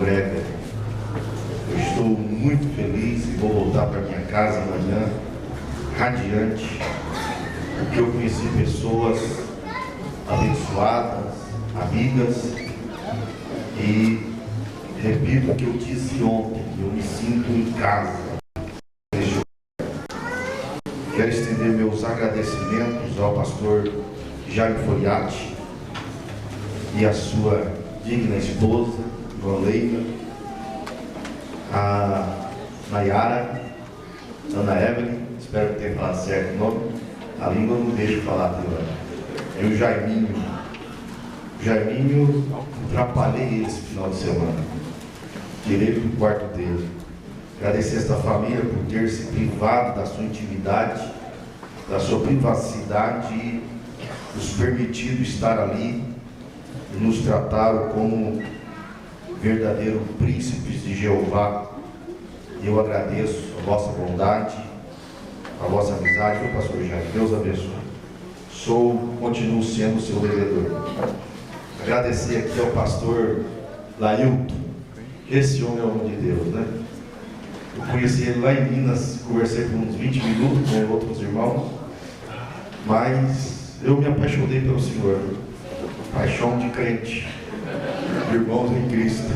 entrega. Eu estou muito feliz e vou voltar para minha casa amanhã, radiante, porque eu conheci pessoas abençoadas, amigas, e repito o que eu disse ontem, eu me sinto em casa. Quero estender meus agradecimentos ao pastor Jaime Foriati e a sua digna esposa, Leila, a Nayara, Ana Evelyn, espero que tenha falado certo o nome, a língua não deixa falar dela. E o Jaiminho. O Jaiminho, atrapalhei ele esse final de semana. Tirei ele do quarto dele. Agradecer a esta família por ter se privado da sua intimidade, da sua privacidade e nos permitido estar ali e nos trataram como verdadeiros príncipes de Jeová. Eu agradeço a vossa bondade, a vossa amizade, meu pastor Jaime, Deus abençoe. Continuo sendo seu devedor. Agradecer aqui ao pastor Lailton. Esse homem é o homem de Deus, né? Eu conheci ele lá em Minas, conversei por uns 20 minutos com outros irmãos, mas eu me apaixonei pelo Senhor. Paixão de crente, irmãos em Cristo.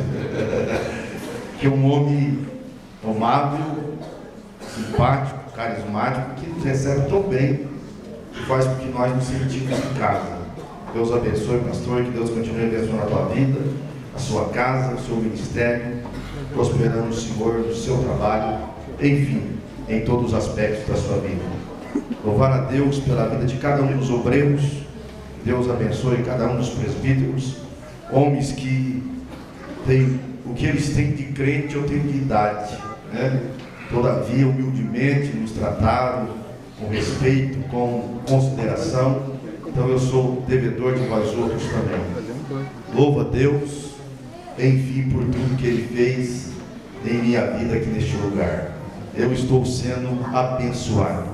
Que é um homem amável, simpático, carismático, que nos recebe tão bem e faz com que nós nos sentimos em casa. Deus abençoe, pastor, que Deus continue abençoando a tua vida, a sua casa, o seu ministério, prosperando o Senhor no seu trabalho, enfim, em todos os aspectos da sua vida. Louvar a Deus pela vida de cada um dos obreiros. Deus abençoe cada um dos presbíteros, homens que têm o que eles têm de crente, eu tenho de idade, né? Todavia, humildemente nos trataram com respeito, com consideração. Então eu sou devedor de vós outros também. Louvo a Deus, enfim, por tudo que Ele fez em minha vida aqui neste lugar. Eu estou sendo abençoado.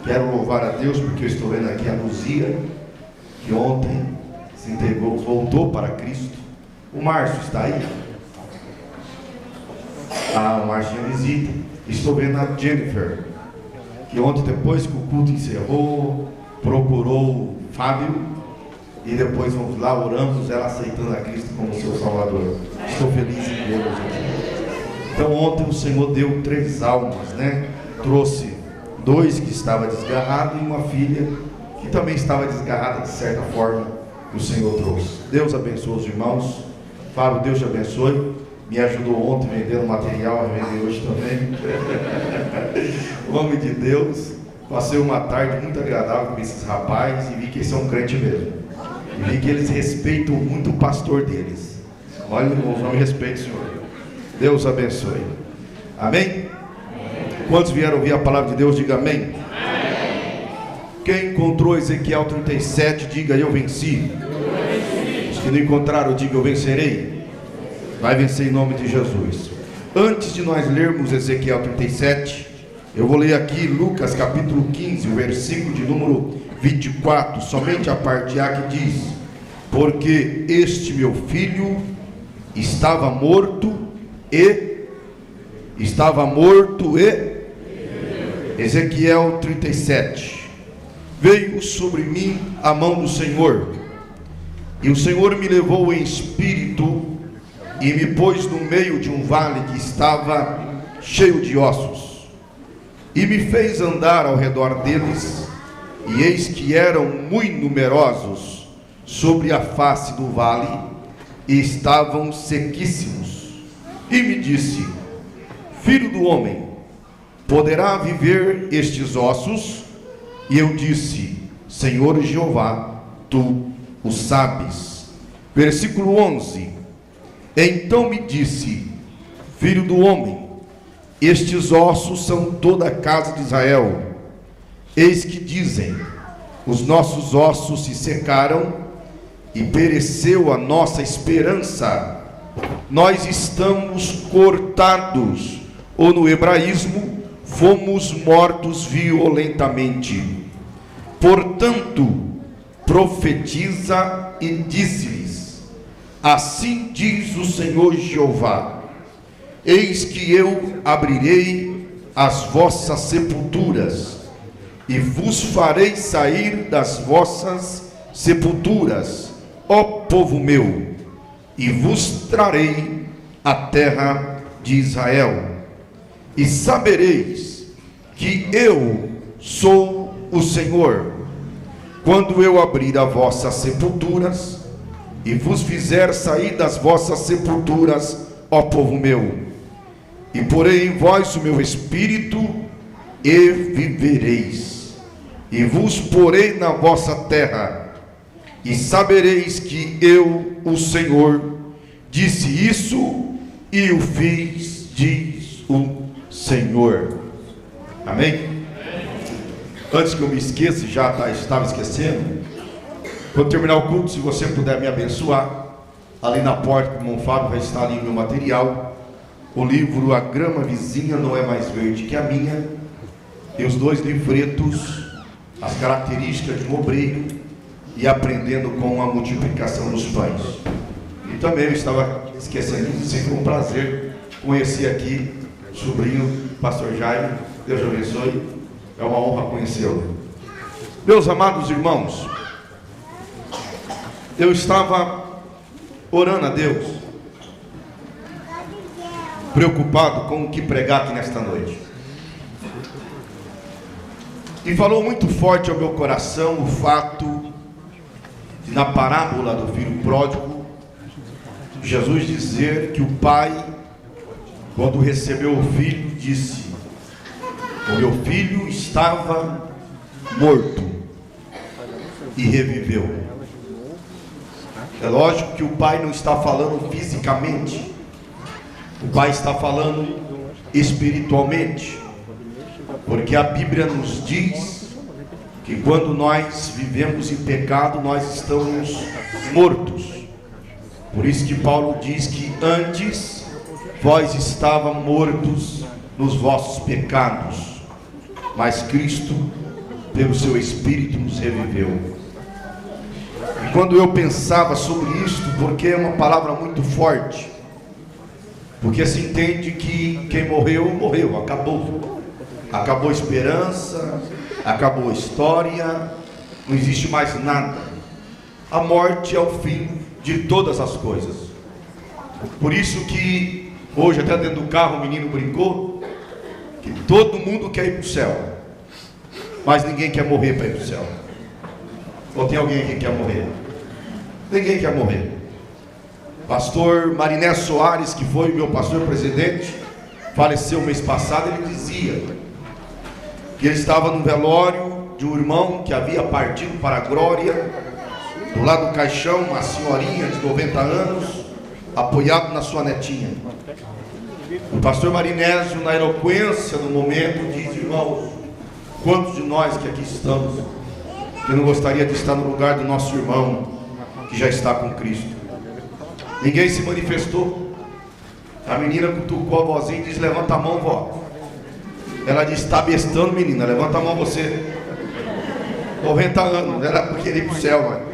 Quero louvar a Deus porque eu estou vendo aqui a Luzia, que ontem se entregou, voltou para Cristo. O Márcio está aí? O Marcinho visita. Estou vendo a Jennifer, que ontem, depois que o culto encerrou, procurou o Fábio, e depois vamos lá, oramos, ela aceitando a Cristo como seu Salvador. Estou feliz em Deus aqui. Então ontem o Senhor deu 3 almas, né? Trouxe 2 que estavam desgarrados e uma filha que também estava desgarrada de certa forma, que o Senhor trouxe. Deus abençoe os irmãos. Fábio, Deus te abençoe. Me ajudou ontem vendendo material, a vender hoje também. O homem de Deus. Passei uma tarde muito agradável com esses rapazes e vi que eles são crentes mesmo. E vi que eles respeitam muito o pastor deles. Olha, irmãos, não me respeite, Senhor. Deus abençoe. Amém? Quantos vieram ouvir a palavra de Deus, diga amém. Quem encontrou Ezequiel 37, diga eu venci. Os que não encontraram, diga eu vencerei. Vai vencer em nome de Jesus. Antes de nós lermos Ezequiel 37, eu vou ler aqui Lucas capítulo 15, o versículo de número 24, somente a parte A que diz: porque este meu filho estava morto e Ezequiel 37. Veio sobre mim a mão do Senhor, e o Senhor me levou em espírito e me pôs no meio de um vale que estava cheio de ossos, e me fez andar ao redor deles, e eis que eram muito numerosos sobre a face do vale, e estavam sequíssimos. E me disse: filho do homem, poderá viver estes ossos? E eu disse: Senhor Jeová, tu o sabes. Versículo 11. Então me disse: filho do homem, estes ossos são toda a casa de Israel. Eis que dizem: os nossos ossos se secaram e pereceu a nossa esperança. Nós estamos cortados, ou no hebraísmo, fomos mortos violentamente. Portanto, profetiza e dize-lhes: Assim diz o Senhor Jeová: eis que eu abrirei as vossas sepulturas, e vos farei sair das vossas sepulturas, ó povo meu, e vos trarei a terra de Israel. E sabereis que eu sou o Senhor, quando eu abrir as vossas sepulturas, e vos fizer sair das vossas sepulturas, ó povo meu, e porei em vós o meu espírito, e vivereis, e vos porei na vossa terra, e sabereis que eu, o Senhor, disse isso e o fiz, diz o Senhor. Amém? Antes que eu me esqueça, estava esquecendo, quando terminar o culto, se você puder me abençoar, ali na porta do irmão Fábio vai estar ali o meu material, o livro A Grama Vizinha Não É Mais Verde Que a Minha, e os 2 livretos, As Características de um Obreiro e Aprendendo com a Multiplicação dos Pães. E também eu estava esquecendo disso, foi um prazer conhecer aqui o sobrinho, pastor Jaime, Deus abençoe, é uma honra conhecê-lo. Meus amados irmãos, eu estava orando a Deus, preocupado com o que pregar aqui nesta noite, e falou muito forte ao meu coração o fato de, na parábola do filho pródigo, Jesus dizer que o pai, quando recebeu o filho, disse: o meu filho estava morto e reviveu. É lógico que o pai não está falando fisicamente, o pai está falando espiritualmente, porque a Bíblia nos diz que quando nós vivemos em pecado, nós estamos mortos. Por isso que Paulo diz que antes vós estavam mortos nos vossos pecados, mas Cristo, pelo seu Espírito, nos reviveu. E quando eu pensava sobre isso, porque é uma palavra muito forte, porque se entende que quem morreu, morreu, acabou. Acabou a esperança, acabou a história, não existe mais nada. A morte é o fim de todas as coisas. Por isso que hoje, até dentro do carro, o menino brincou que todo mundo quer ir para o céu, mas ninguém quer morrer para ir para o céu. Ou tem alguém que quer morrer? Ninguém quer morrer. Pastor Mariné Soares, que foi meu pastor presidente, faleceu mês passado. Ele dizia que ele estava no velório de um irmão que havia partido para a glória. Do lado do caixão, uma senhorinha de 90 anos, apoiado na sua netinha. O pastor Marinésio, na eloquência do momento, diz: irmãos, quantos de nós que aqui estamos, que não gostaria de estar no lugar do nosso irmão, que já está com Cristo? Ninguém se manifestou. A menina cutucou a vozinha e disse: levanta a mão, vó. Ela disse: está bestando, menina, levanta a mão você. 90 anos, não era porque ir para o céu, mano.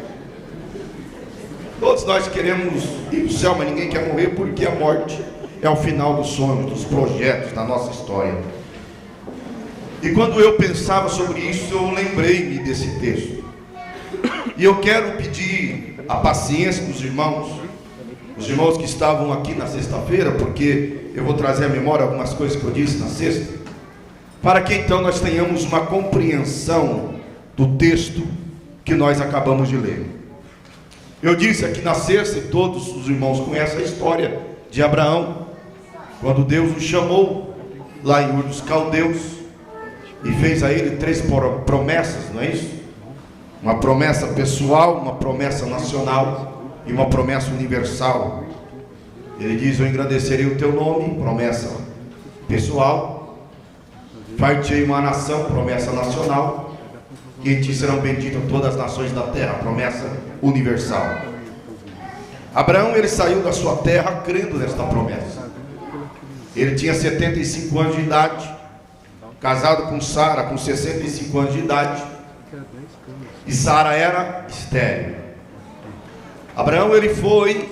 Todos nós queremos ir para o céu, mas ninguém quer morrer, porque a morte é o final dos sonhos, dos projetos, da nossa história. E quando eu pensava sobre isso, eu lembrei-me desse texto. E eu quero pedir a paciência dos irmãos, os irmãos que estavam aqui na sexta-feira, porque eu vou trazer à memória algumas coisas que eu disse na sexta, para que então nós tenhamos uma compreensão do texto que nós acabamos de ler. Eu disse aqui na sexta, e todos os irmãos conhecem a história de Abraão, quando Deus o chamou lá em Ur dos Caldeus e fez a ele 3 promessas, não é isso? Uma promessa pessoal, uma promessa nacional e uma promessa universal. Ele diz: eu engrandecerei o teu nome, promessa pessoal. Far-te-ei uma nação, promessa nacional. E em ti serão benditas todas as nações da terra, promessa universal. Abraão, ele saiu da sua terra crendo nesta promessa. Ele tinha 75 anos de idade, casado com Sara com 65 anos de idade, e Sara era estéril. Abraão, ele foi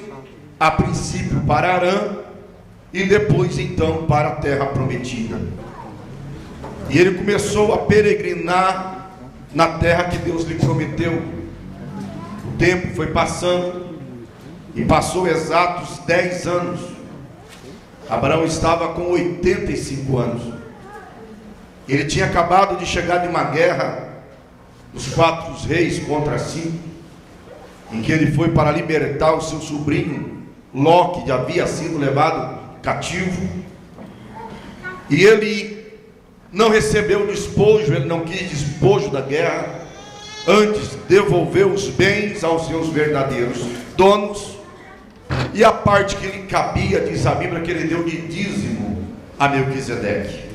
a princípio para Harã, e depois então para a terra prometida. E ele começou a peregrinar na terra que Deus lhe prometeu. O tempo foi passando, e passou exatos 10 anos. Abraão estava com 85 anos. Ele tinha acabado de chegar de uma guerra dos 4 reis contra si, em que ele foi para libertar o seu sobrinho Ló, que havia sido levado cativo. E ele não recebeu despojo, ele não quis despojo da guerra, antes devolveu os bens aos seus verdadeiros donos, e a parte que lhe cabia, diz a Bíblia, que ele deu de dízimo a Melquisedeque.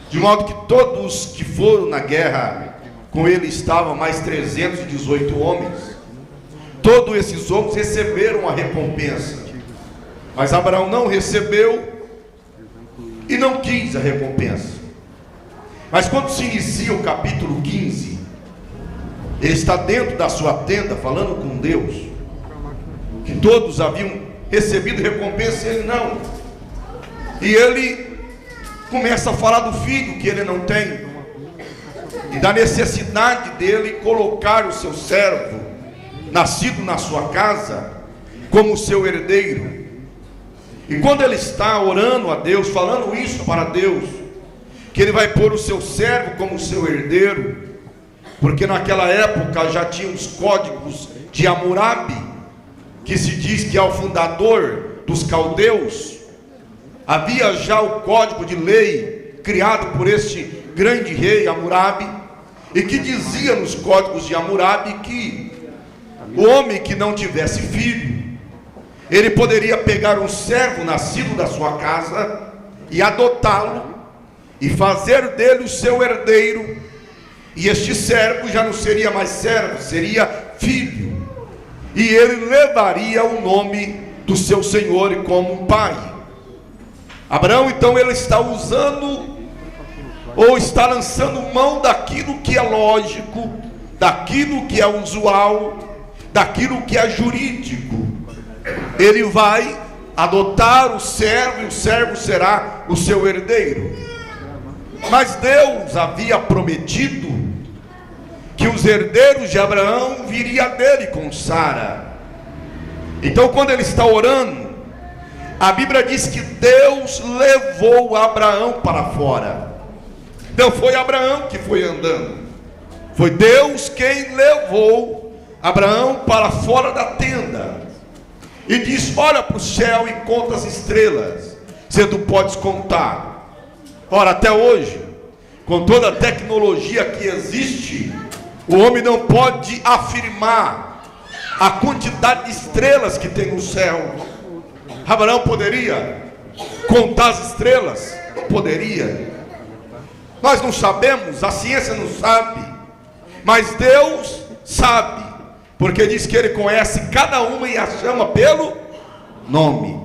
De modo que todos que foram na guerra com ele estavam mais 318 homens. Todos esses homens receberam a recompensa, mas Abraão não recebeu e não quis a recompensa. Mas quando se inicia o capítulo 15, ele está dentro da sua tenda falando com Deus, que todos haviam recebido recompensa e ele não. E ele começa a falar do filho que ele não tem, e da necessidade dele colocar o seu servo, nascido na sua casa, como seu herdeiro. E quando ele está orando a Deus, falando isso para Deus, que ele vai pôr o seu servo como seu herdeiro, porque naquela época já tinha os códigos de Hammurabi, que se diz que é o fundador dos caldeus. Havia já o código de lei criado por este grande rei Hammurabi, e que dizia nos códigos de Hammurabi que o homem que não tivesse filho, ele poderia pegar um servo nascido da sua casa e adotá-lo e fazer dele o seu herdeiro, e este servo já não seria mais servo, seria filho, e ele levaria o nome do seu senhor como um pai. Abraão então ele está usando, ou está lançando mão daquilo que é lógico, daquilo que é usual, daquilo que é jurídico. Ele vai adotar o servo, e o servo será o seu herdeiro. Mas Deus havia prometido que os herdeiros de Abraão viria dele com Sara. Então quando ele está orando, a Bíblia diz que Deus levou Abraão para fora. Não foi Abraão que foi andando, foi Deus quem levou Abraão para fora da tenda, e diz: olha para o céu e conta as estrelas, se tu podes contar. Ora, até hoje, com toda a tecnologia que existe, o homem não pode afirmar a quantidade de estrelas que tem no céu. Abraão poderia contar as estrelas? Não poderia. Nós não sabemos, a ciência não sabe, mas Deus sabe, porque diz que Ele conhece cada uma e a chama pelo nome.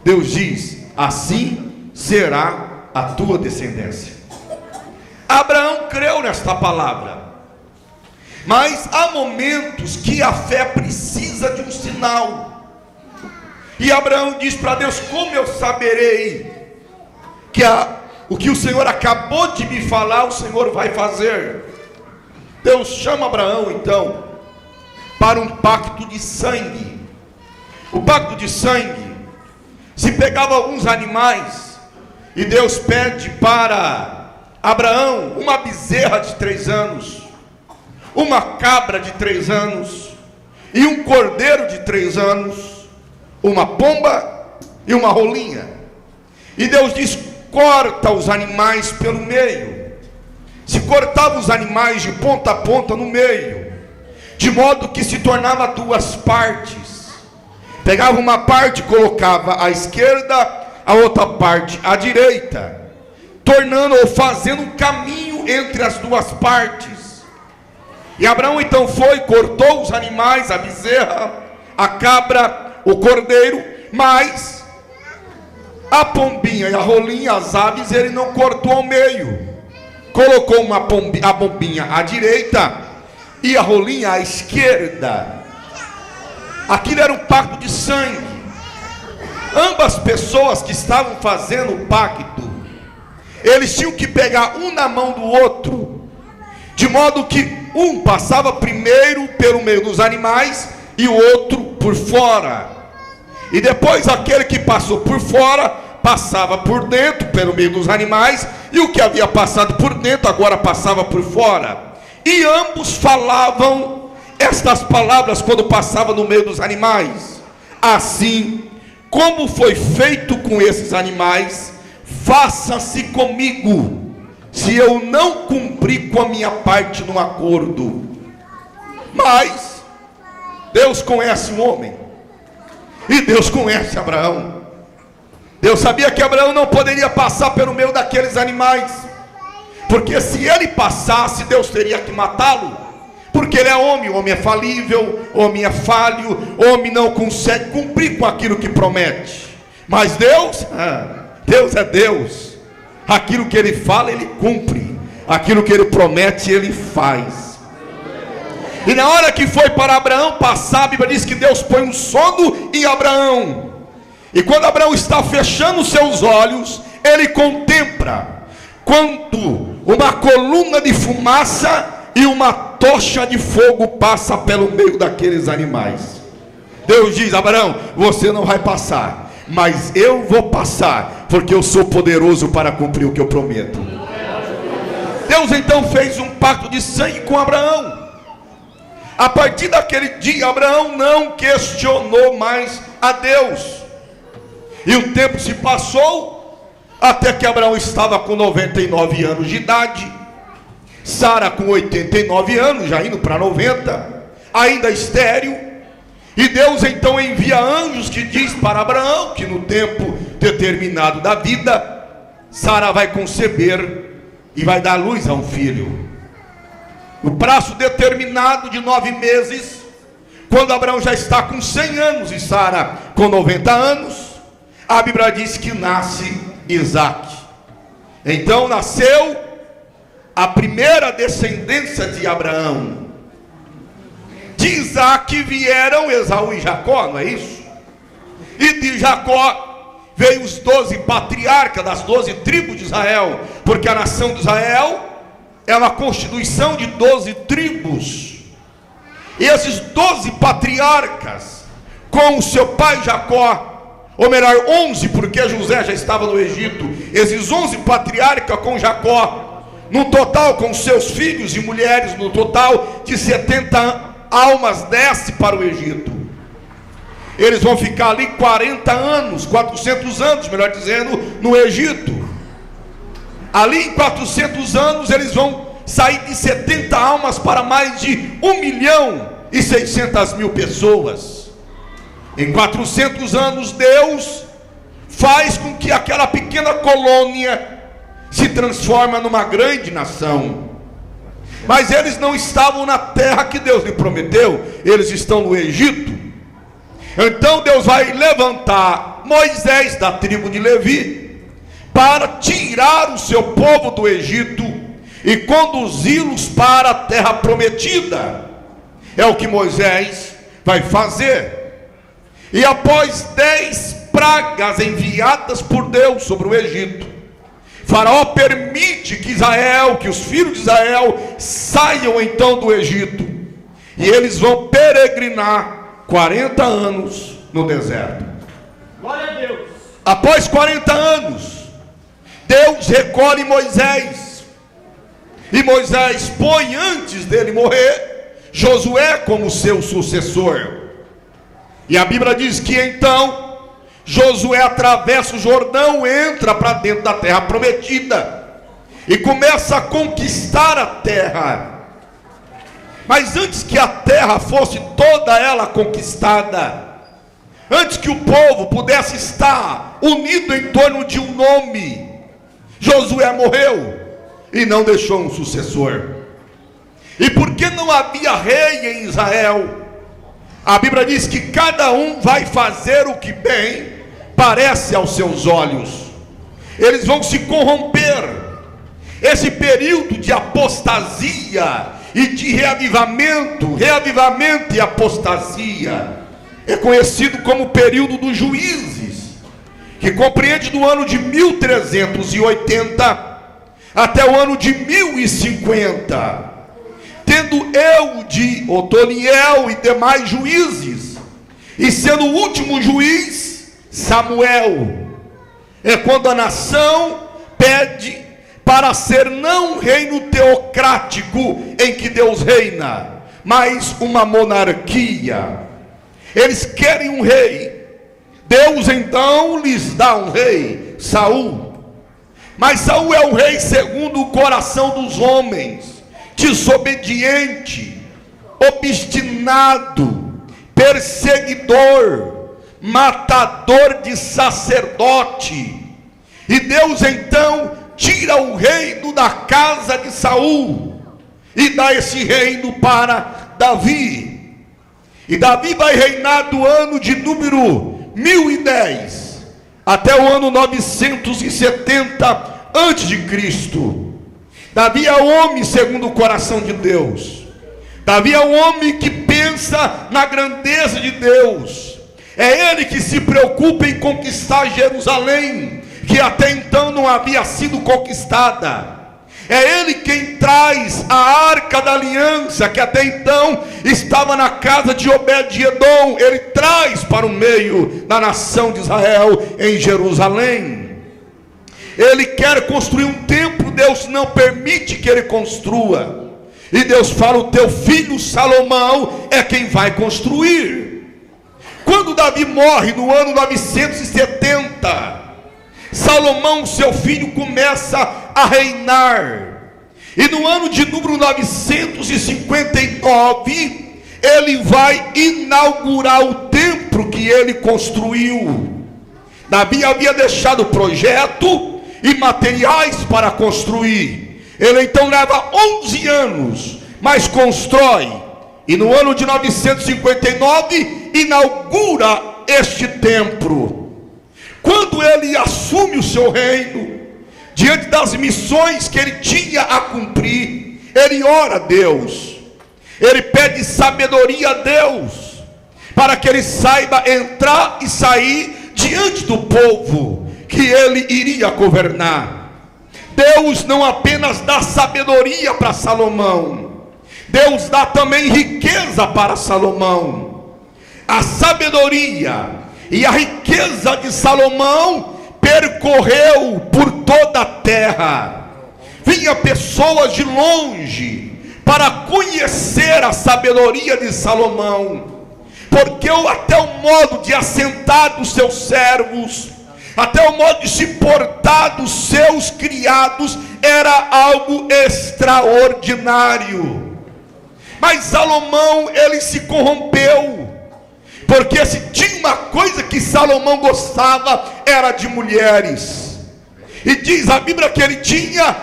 Deus diz: assim será a tua descendência. Abraão creu nesta palavra, mas há momentos que a fé precisa de um sinal. E Abraão diz para Deus: como eu saberei que o que o Senhor acabou de me falar, o Senhor vai fazer? Deus chama Abraão então para um pacto de sangue. O pacto de sangue, se pegava alguns animais, e Deus pede para Abraão uma bezerra de 3 anos, uma cabra de 3 anos, e um cordeiro de 3 anos, uma pomba e uma rolinha. E Deus diz: corta os animais pelo meio. Se cortava os animais de ponta a ponta no meio, de modo que se tornava 2 partes. Pegava uma parte e colocava à esquerda, a outra parte à direita, tornando ou fazendo um caminho entre as 2 partes. E Abraão então foi, cortou os animais, a bezerra, a cabra, o cordeiro, mas a pombinha e a rolinha, as aves, ele não cortou ao meio. Colocou a pombinha à direita e a rolinha à esquerda. Aquilo era um pacto de sangue. ambas pessoas que estavam fazendo o pacto, eles tinham que pegar um na mão do outro, de modo que um passava primeiro pelo meio dos animais e o outro por fora, e depois aquele que passou por fora passava por dentro pelo meio dos animais, e o que havia passado por dentro agora passava por fora, e ambos falavam estas palavras quando passava no meio dos animais: assim como foi feito com esses animais, faça-se comigo, se eu não cumprir com a minha parte no acordo. Mas Deus conhece o homem, e Deus conhece Abraão. Deus sabia que Abraão não poderia passar pelo meio daqueles animais, porque se ele passasse, Deus teria que matá-lo, porque ele é homem, o homem é falível, o homem é falho, o homem não consegue cumprir com aquilo que promete. Mas Deus, Deus é Deus, aquilo que ele fala ele cumpre, aquilo que ele promete ele faz. E na hora que foi para Abraão passar, a Bíblia diz que Deus põe um sono em Abraão, e quando Abraão está fechando os seus olhos, ele contempla quando uma coluna de fumaça e uma tocha de fogo passa pelo meio daqueles animais. Deus diz: Abraão, você não vai passar, mas eu vou passar, porque eu sou poderoso para cumprir o que eu prometo. Deus então fez um pacto de sangue com Abraão. A partir daquele dia, Abraão não questionou mais a Deus. E o tempo se passou, até que Abraão estava com 99 anos de idade, Sara com 89 anos, já indo para 90, ainda estéril. E Deus então envia anjos que diz para Abraão que no tempo determinado da vida, Sara vai conceber e vai dar luz a um filho. No prazo determinado de 9 meses, quando Abraão já está com 100 anos e Sara com 90 anos, a Bíblia diz que nasce Isaque. Então nasceu a primeira descendência de Abraão. De Isaque vieram Esaú e Jacó, não é isso? E de Jacó veio os 12 patriarcas das 12 tribos de Israel, porque a nação de Israel é uma constituição de 12 tribos. E esses 12 patriarcas, com o seu pai Jacó, ou melhor 11, porque José já estava no Egito, esses 11 patriarcas com Jacó, no total com seus filhos e mulheres, no total de 70 almas, desce para o Egito. Eles vão ficar ali 40 anos, 400 anos, melhor dizendo, no Egito. Ali em 400 anos eles vão sair de 70 almas para mais de 1.600.000 pessoas. Em 400 anos Deus faz com que aquela pequena colônia se transforme numa grande nação. Mas eles não estavam na terra que Deus lhe prometeu, eles estão no Egito. Então Deus vai levantar Moisés da tribo de Levi para tirar o seu povo do Egito e conduzi-los para a terra prometida. É o que Moisés vai fazer. E após 10 pragas enviadas por Deus sobre o Egito, Faraó permite que Israel, que os filhos de Israel saiam então do Egito, e eles vão peregrinar 40 anos no deserto. Glória a Deus. Após 40 anos, Deus recolhe Moisés, e Moisés põe antes dele morrer Josué como seu sucessor. E a Bíblia diz que então Josué atravessa o Jordão, entra para dentro da terra prometida e começa a conquistar a terra. Mas antes que a terra fosse toda ela conquistada, antes que o povo pudesse estar unido em torno de um nome, Josué morreu e não deixou um sucessor. E porque não havia rei em Israel, a Bíblia diz que cada um vai fazer o que bem parece aos seus olhos. Eles vão se corromper. Esse período de apostasia e de reavivamento e apostasia é conhecido como período dos juízes. que compreende do ano de 1380 até o ano de 1050, tendo Otoniel e demais juízes, e sendo o último juiz Samuel. É quando a nação pede para ser não um reino teocrático em que Deus reina, mas uma monarquia. Eles querem um rei. Deus então lhes dá um rei, Saul. Mas Saul é um rei segundo o coração dos homens, desobediente, obstinado, perseguidor, matador de sacerdote. E Deus então tira o reino da casa de Saul e dá esse reino para Davi. E Davi vai reinar do ano de número 1010 até o ano 970 antes de Cristo. Davi é o homem segundo o coração de Deus. Davi é o homem que pensa na grandeza de Deus. É ele que se preocupa em conquistar Jerusalém, que até então não havia sido conquistada. É ele quem traz a arca da aliança, que até então estava na casa de Obed-edom. Ele traz para o meio da nação de Israel, em Jerusalém. Ele quer construir um templo, Deus não permite que ele construa. E Deus fala: o teu filho Salomão é quem vai construir. Quando Davi morre no ano 970, Salomão, seu filho, começa a reinar. E no ano de número 959, ele vai inaugurar o templo que ele construiu. Davi havia deixado o projeto e materiais para construir. Ele então leva 11 anos, mas constrói. E no ano de 959, inaugura este templo. Quando ele assume o seu reino, diante das missões que ele tinha a cumprir, ele ora a Deus, ele pede sabedoria a Deus, para que ele saiba entrar e sair diante do povo que ele iria governar. Deus não apenas dá sabedoria para Salomão, Deus dá também riqueza para Salomão. A sabedoria e a riqueza de Salomão percorreu por toda a terra. Vinha pessoas de longe para conhecer a sabedoria de Salomão, porque até o modo de assentar dos seus servos, até o modo de se portar dos seus criados, era algo extraordinário. Mas Salomão, ele se corrompeu, porque se tinha uma coisa que Salomão gostava, era de mulheres. E diz a Bíblia que ele tinha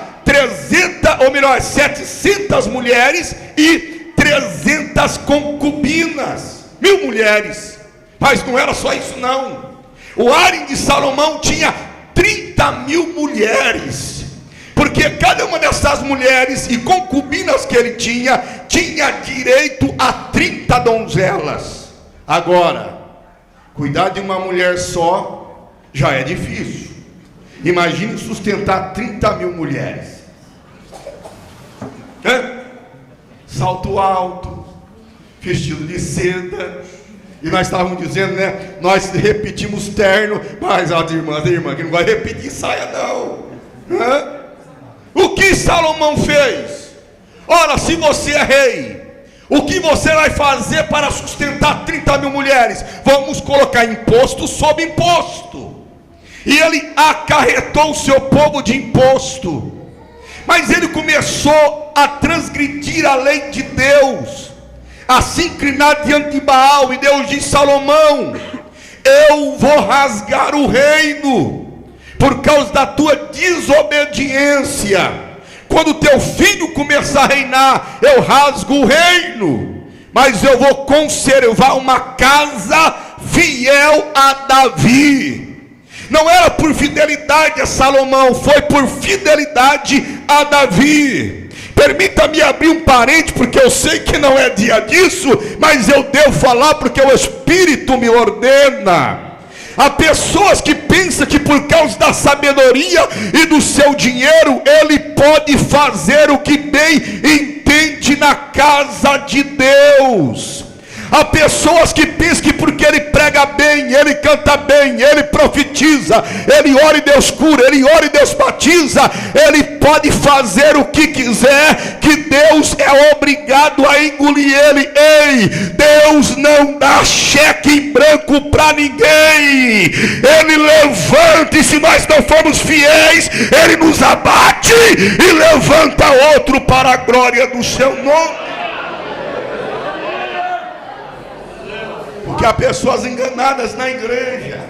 700 mulheres e 300 concubinas, 1000 mulheres. Mas não era só isso não. O harém de Salomão tinha 30.000 mulheres, porque cada uma dessas mulheres e concubinas que ele tinha direito a 30 donzelas. Agora, cuidar de uma mulher só já é difícil. Imagine sustentar 30.000 mulheres. Salto alto, vestido de seda. E nós estávamos dizendo, né? Nós repetimos terno, mas as irmãs que não vai repetir saia não. O que Salomão fez? Ora, se você é rei, o que você vai fazer para sustentar 30.000 mulheres? Vamos colocar imposto sobre imposto. E ele acarretou o seu povo de imposto. Mas ele começou a transgredir a lei de Deus, a se inclinar diante de Baal. E Deus disse: Salomão, eu vou rasgar o reino por causa da tua desobediência. Quando teu filho começar a reinar, eu rasgo o reino, mas eu vou conservar uma casa fiel a Davi. Não era por fidelidade a Salomão, foi por fidelidade a Davi. Permita-me abrir um parênteses, porque eu sei que não é dia disso, mas eu devo falar porque o Espírito me ordena. Há pessoas que pensam que por causa da sabedoria e do seu dinheiro, ele pode fazer o que bem entende na casa de Deus. Há pessoas que pensam que porque ele prega bem, ele canta bem, ele profetiza, ele ora e Deus cura, ele ora e Deus batiza, ele pode fazer o que quiser, que Deus é obrigado a engolir ele. Ei, Deus não dá cheque em branco para ninguém. Ele levanta, e se nós não formos fiéis, ele nos abate e levanta outro para a glória do seu nome. Porque há pessoas enganadas na igreja.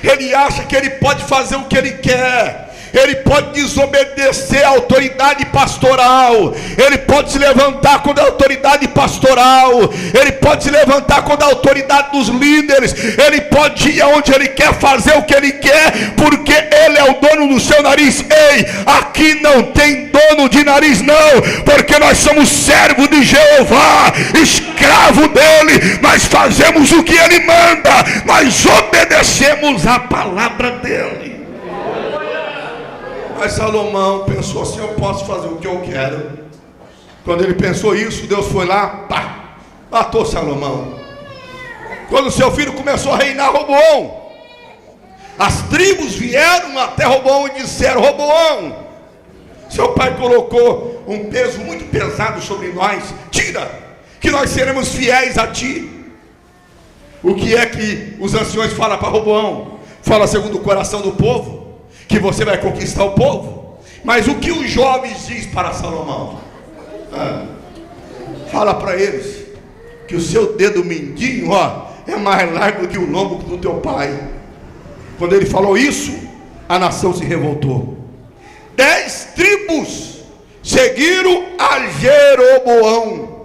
Ele acha que ele pode fazer o que ele quer. Ele pode desobedecer a autoridade pastoral. Ele pode se levantar contra a autoridade pastoral. Ele pode se levantar contra a autoridade dos líderes. Ele pode ir aonde ele quer, fazer o que ele quer, porque ele é o dono do seu nariz. Ei, aqui não tem dono de nariz não, porque nós somos servos de Jeová, escravo dele. Nós fazemos o que ele manda, nós obedecemos a palavra dele. Mas Salomão pensou assim: eu posso fazer o que eu quero. Quando ele pensou isso, Deus foi lá, pá, matou Salomão. Quando seu filho começou a reinar, Roboão, as tribos vieram até Roboão e disseram: Roboão, seu pai colocou um peso muito pesado sobre nós, tira, que nós seremos fiéis a ti. O que é que os anciões falam para Roboão? Fala segundo o coração do povo, que você vai conquistar o povo. Mas o que os jovens diz para Salomão? Fala para eles que o seu dedo mindinho, é mais largo que o lombo do teu pai. Quando ele falou isso, a nação se revoltou. 10 tribos seguiram a Jeroboão,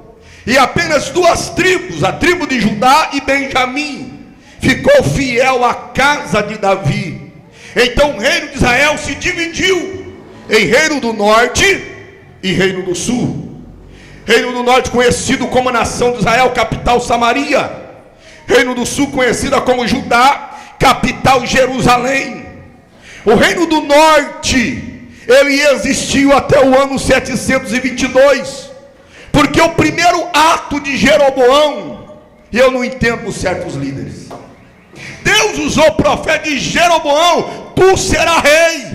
e apenas 2 tribos, a tribo de Judá e Benjamim, ficou fiel à casa de Davi. Então o reino de Israel se dividiu em reino do norte e reino do sul. Reino do norte conhecido como nação de Israel, capital Samaria. Reino do sul conhecida como Judá, capital Jerusalém. O reino do norte, ele existiu até o ano 722, porque o primeiro ato de Jeroboão, e eu não entendo certos líderes, Deus usou o profeta de Jeroboão: tu serás rei,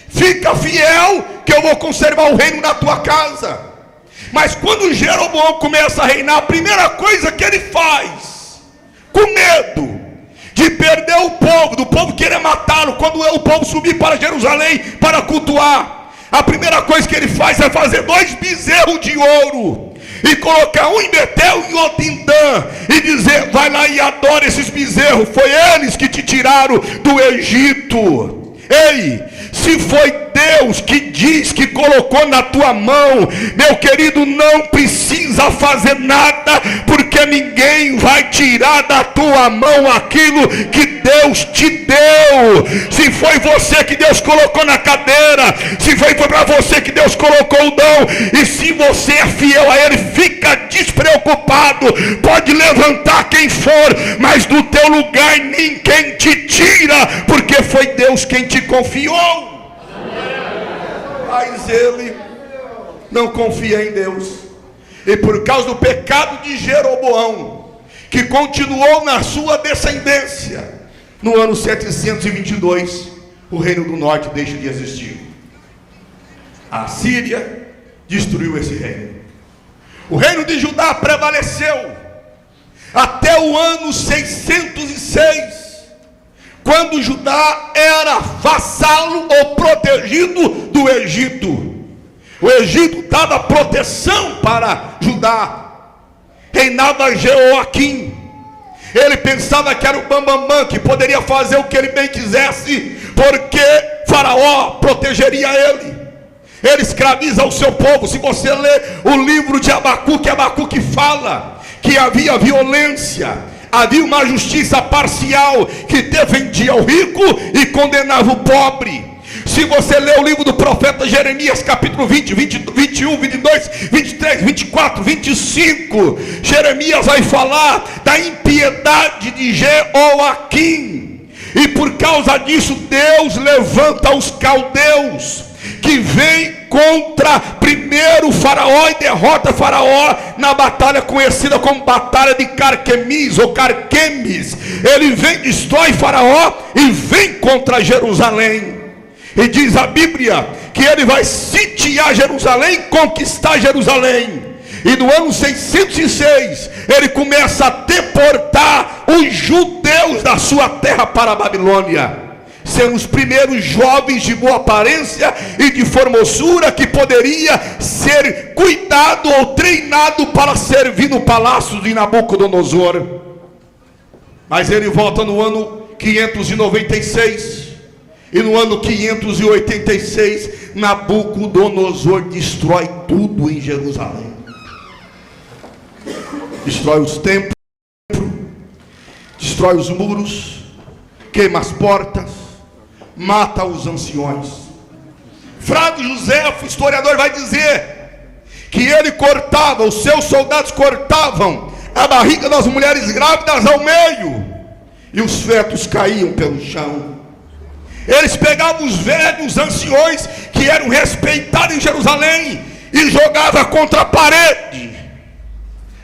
fica fiel que eu vou conservar o reino na tua casa. Mas quando Jeroboão começa a reinar, a primeira coisa que ele faz, com medo de perder o povo, do povo querer matá-lo, quando o povo subir para Jerusalém para cultuar, a primeira coisa que ele faz é fazer 2 bezerros de ouro e colocar um em Betel e outro em Dan, e dizer: vai lá e adora esses bezerros, foi eles que te tiraram do Egito. Ei, se foi Deus que diz que colocou na tua mão, meu querido, não precisa fazer nada, porque ninguém vai tirar da tua mão aquilo que Deus te deu. Se foi você que Deus colocou na cadeira, se foi para você que Deus colocou o dom, e se você é fiel a ele, fica despreocupado, pode levantar quem for, mas do teu lugar ninguém te tira, porque foi Deus quem te confiou. Mas ele não confia em Deus, e por causa do pecado de Jeroboão, que continuou na sua descendência, no ano 722, o reino do norte deixa de existir. A Síria destruiu esse reino. O reino de Judá prevaleceu até o ano 606, quando Judá era vassalo ou protegido do Egito. O Egito dava proteção para Judá. Reinava Jeoaquim. Ele pensava que era o bambambam, que poderia fazer o que ele bem quisesse, porque Faraó protegeria ele. Ele escraviza o seu povo. Se você ler o livro de Abacuque fala que havia violência, havia uma justiça parcial que defendia o rico e condenava o pobre. Se você ler o livro do profeta Jeremias, capítulo 20, 21, 22, 23, 24, 25, Jeremias vai falar da impiedade de Jeoaquim. E por causa disso Deus levanta os caldeus, que vem contra primeiro Faraó e derrota Faraó na batalha conhecida como Batalha de Carquemis ou Carquemes. Ele vem, destrói Faraó e vem contra Jerusalém. E diz a Bíblia que ele vai sitiar Jerusalém, conquistar Jerusalém. E no ano 606 ele começa a deportar os judeus da sua terra para a Babilônia, sendo os primeiros jovens de boa aparência e de formosura que poderia ser cuidado ou treinado para servir no palácio de Nabucodonosor. Mas ele volta no ano 596, e no ano 586 Nabucodonosor destrói tudo em Jerusalém. Destrói os templos, destrói os muros, queima as portas, mata os anciões. Flávio Josefo, historiador, vai dizer que ele cortava, os seus soldados cortavam a barriga das mulheres grávidas ao meio, e os fetos caíam pelo chão. Eles pegavam os velhos anciões que eram respeitados em Jerusalém e jogavam contra a parede,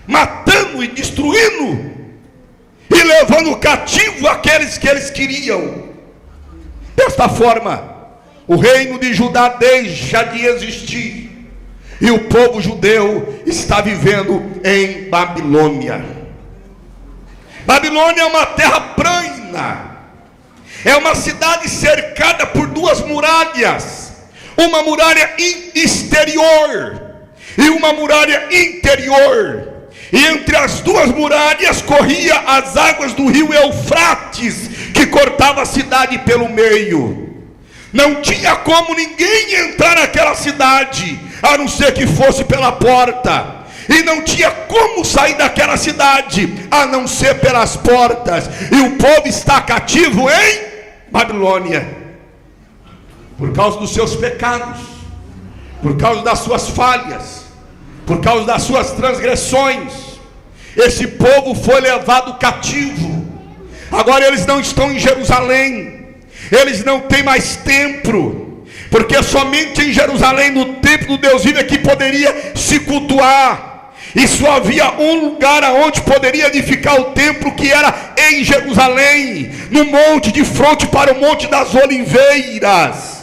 matando e destruindo, e levando cativo aqueles que eles queriam. Desta forma, o reino de Judá deixa de existir, e o povo judeu está vivendo em Babilônia. Babilônia é uma terra plana, é uma cidade cercada por duas muralhas, uma muralha exterior e uma muralha interior. E entre as duas muralhas corria as águas do rio Eufrates, que cortava a cidade pelo meio. Não tinha como ninguém entrar naquela cidade, a não ser que fosse pela porta. E não tinha como sair daquela cidade, a não ser pelas portas. E o povo está cativo em Babilônia, por causa dos seus pecados, por causa das suas falhas, por causa das suas transgressões. Esse povo foi levado cativo. Agora eles não estão em Jerusalém, eles não têm mais templo, porque somente em Jerusalém, no templo do Deus vivo, é que poderia se cultuar. E só havia um lugar aonde poderia edificar o templo, que era em Jerusalém, no monte de frente para o Monte das Oliveiras.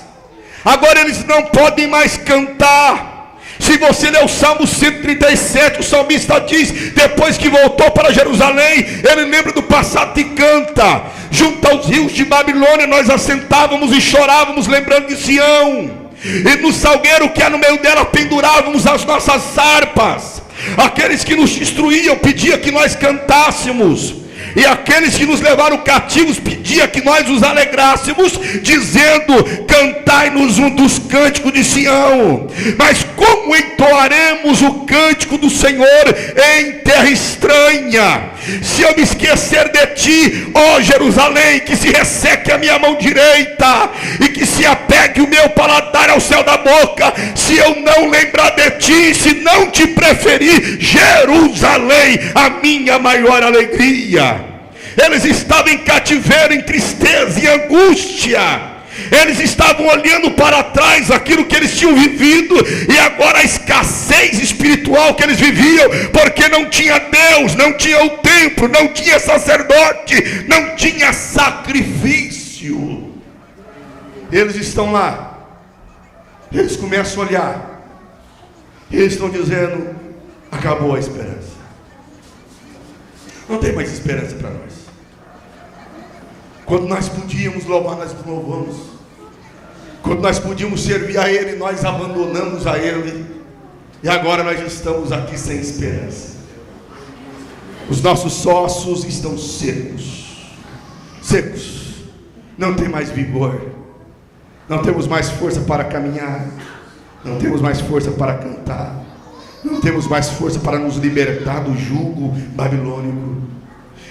Agora eles não podem mais cantar. Se você ler o Salmo 137, o salmista diz, depois que voltou para Jerusalém, ele lembra do passado e canta: junto aos rios de Babilônia nós assentávamos e chorávamos, lembrando de Sião, e no salgueiro que é no meio dela pendurávamos as nossas harpas. Aqueles que nos destruíam pediam que nós cantássemos, e aqueles que nos levaram cativos pediam que nós os alegrássemos, dizendo: cantai-nos um dos cânticos de Sião. Mas como entoaremos o cântico do Senhor em terra estranha? Se eu me esquecer de ti, ó Jerusalém, que se resseque a minha mão direita, e que se apegue o meu paladar ao céu da boca, se eu não lembrar de ti, se não te preferir, Jerusalém, a minha maior alegria. Eles estavam em cativeiro, em tristeza e angústia. Eles estavam olhando para trás aquilo que eles tinham vivido, e agora a escassez espiritual que eles viviam, porque não tinha Deus, não tinha o templo, não tinha sacerdote, não tinha sacrifício. Eles estão lá, eles começam a olhar, eles estão dizendo: acabou a esperança, não tem mais esperança para nós. Quando nós podíamos louvar, nós louvamos. Quando nós podíamos servir a Ele, nós abandonamos a Ele. E agora nós estamos aqui sem esperança. Os nossos ossos estão secos. Secos. Não tem mais vigor. Não temos mais força para caminhar. Não temos mais força para cantar. Não temos mais força para nos libertar do jugo babilônico.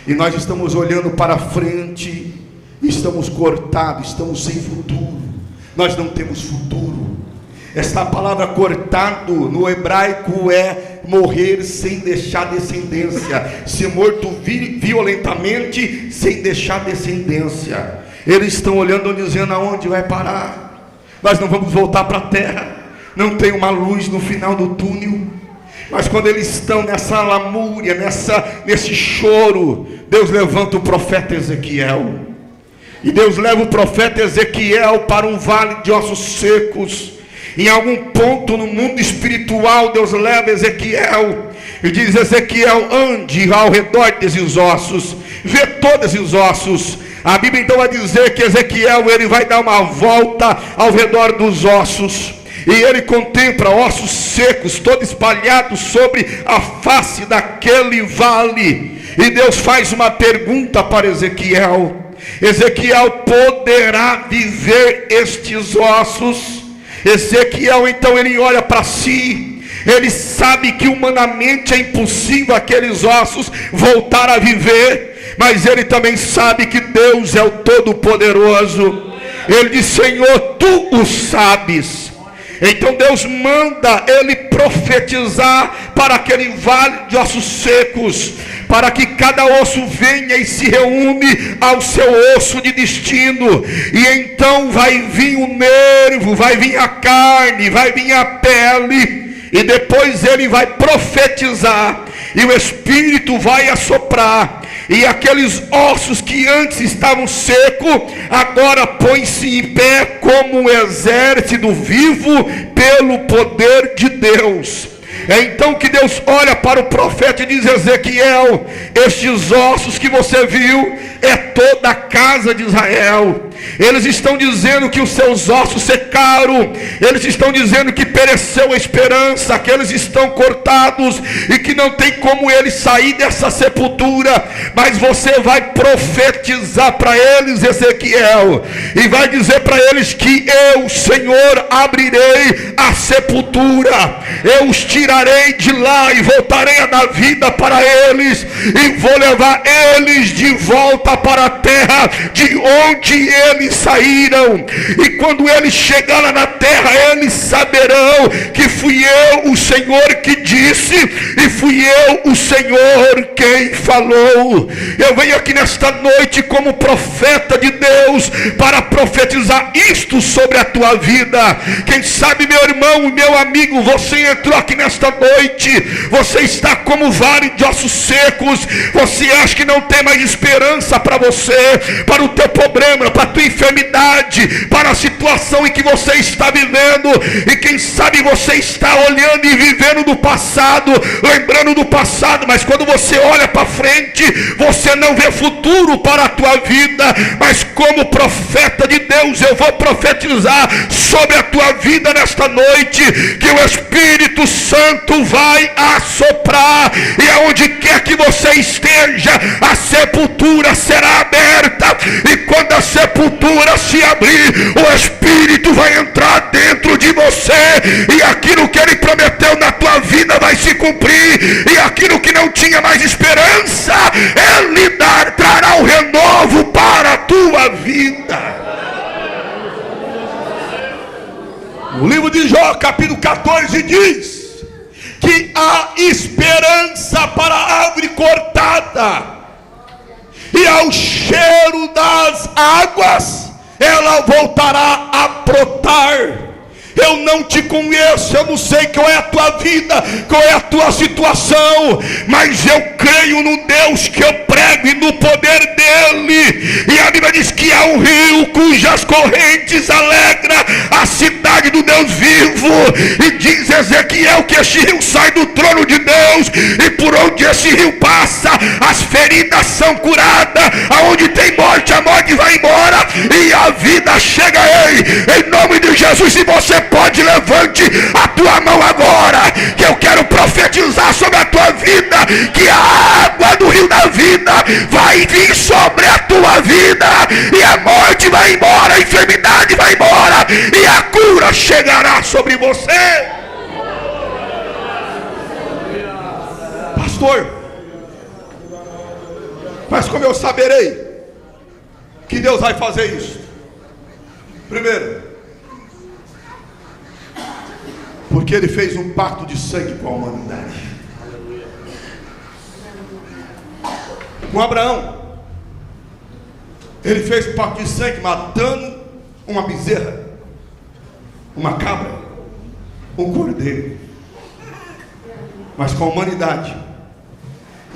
E nós estamos olhando para frente, estamos cortados, estamos sem futuro. Nós não temos futuro. Esta palavra cortado no hebraico é morrer sem deixar descendência, ser morto violentamente sem deixar descendência. Eles estão olhando, dizendo: aonde vai parar? Nós não vamos voltar para a terra, não tem uma luz no final do túnel. Mas quando eles estão nessa lamúria, nesse choro, Deus levanta o profeta Ezequiel. E Deus leva o profeta Ezequiel para um vale de ossos secos. Em algum ponto no mundo espiritual, Deus leva Ezequiel e diz: Ezequiel, ande ao redor desses ossos, vê todos esses ossos. A Bíblia então vai dizer que Ezequiel, ele vai dar uma volta ao redor dos ossos. E ele contempla ossos secos, todos espalhados sobre a face daquele vale. E Deus faz uma pergunta para Ezequiel: Ezequiel, poderá viver estes ossos? Ezequiel então ele olha para si. Ele sabe que humanamente é impossível aqueles ossos voltar a viver. Mas ele também sabe que Deus é o Todo-Poderoso. Ele diz: Senhor, tu o sabes. Então Deus manda ele profetizar para aquele vale de ossos secos, para que cada osso venha e se reúne ao seu osso de destino. E então vai vir o nervo, vai vir a carne, vai vir a pele. E depois ele vai profetizar, e o Espírito vai assoprar, e aqueles ossos que antes estavam secos, agora põem-se em pé como um exército vivo pelo poder de Deus. É então que Deus olha para o profeta e diz: Ezequiel, estes ossos que você viu é toda a casa de Israel. Eles estão dizendo que os seus ossos secaram. Eles estão dizendo que pereceu a esperança, que eles estão cortados e que não tem como eles sair dessa sepultura. Mas você vai profetizar para eles, Ezequiel, e vai dizer para eles que eu, Senhor, abrirei a sepultura, eu os tirarei de lá e voltarei a dar vida para eles, e vou levar eles de volta para a terra de onde eles saíram. E quando eles chegarem lá na terra, eles saberão que fui eu, o Senhor, que disse, e fui eu, o Senhor, quem falou. Eu venho aqui nesta noite como profeta de Deus para profetizar isto sobre a tua vida. Quem sabe, meu irmão, meu amigo, você entrou aqui nesta noite, você está como vale de ossos secos, você acha que não tem mais esperança para você, para o teu problema, para a tua enfermidade, para a situação em que você está vivendo. E quem sabe você está olhando e vivendo do passado, lembrando do passado, mas quando você olha para frente, você não vê futuro para a tua vida. Mas como profeta de Deus, eu vou profetizar sobre a tua vida nesta noite, que o Espírito Santo vai assoprar, e aonde quer que você esteja, a sepultura será aberta. E quando a sepultura se abrir, o Espírito vai entrar dentro de você, e aquilo que ele prometeu na tua vida vai se cumprir, e aquilo que não tinha mais esperança, ele trará o renovo para a tua vida. O livro de Jó, capítulo 14, diz que há esperança para a árvore cortada, e ao cheiro das águas ela voltará a brotar. Eu não te conheço, eu não sei qual é a tua vida, qual é a tua situação, mas eu creio no Deus que eu prego e no poder dele. E a Bíblia diz que há um rio cujas correntes alegra a cidade do Deus vivo. E diz Ezequiel que este rio sai do trono de Deus, e por onde esse rio passa, as feridas são curadas. Aonde tem morte, a morte vai embora e a vida chega a ele. Em nome de Jesus, se você pode, levante a tua mão agora, que eu quero profetizar sobre a tua vida, que a água do rio da vida vai vir sobre a tua vida, e a morte vai embora, a enfermidade vai embora, e a cura chegará sobre você. Pastor, mas como eu saberei que Deus vai fazer isso? Primeiro, porque ele fez um pacto de sangue com a humanidade. com Abraão. Ele fez um pacto de sangue matando uma bezerra, uma cabra, um cordeiro. Mas com a humanidade,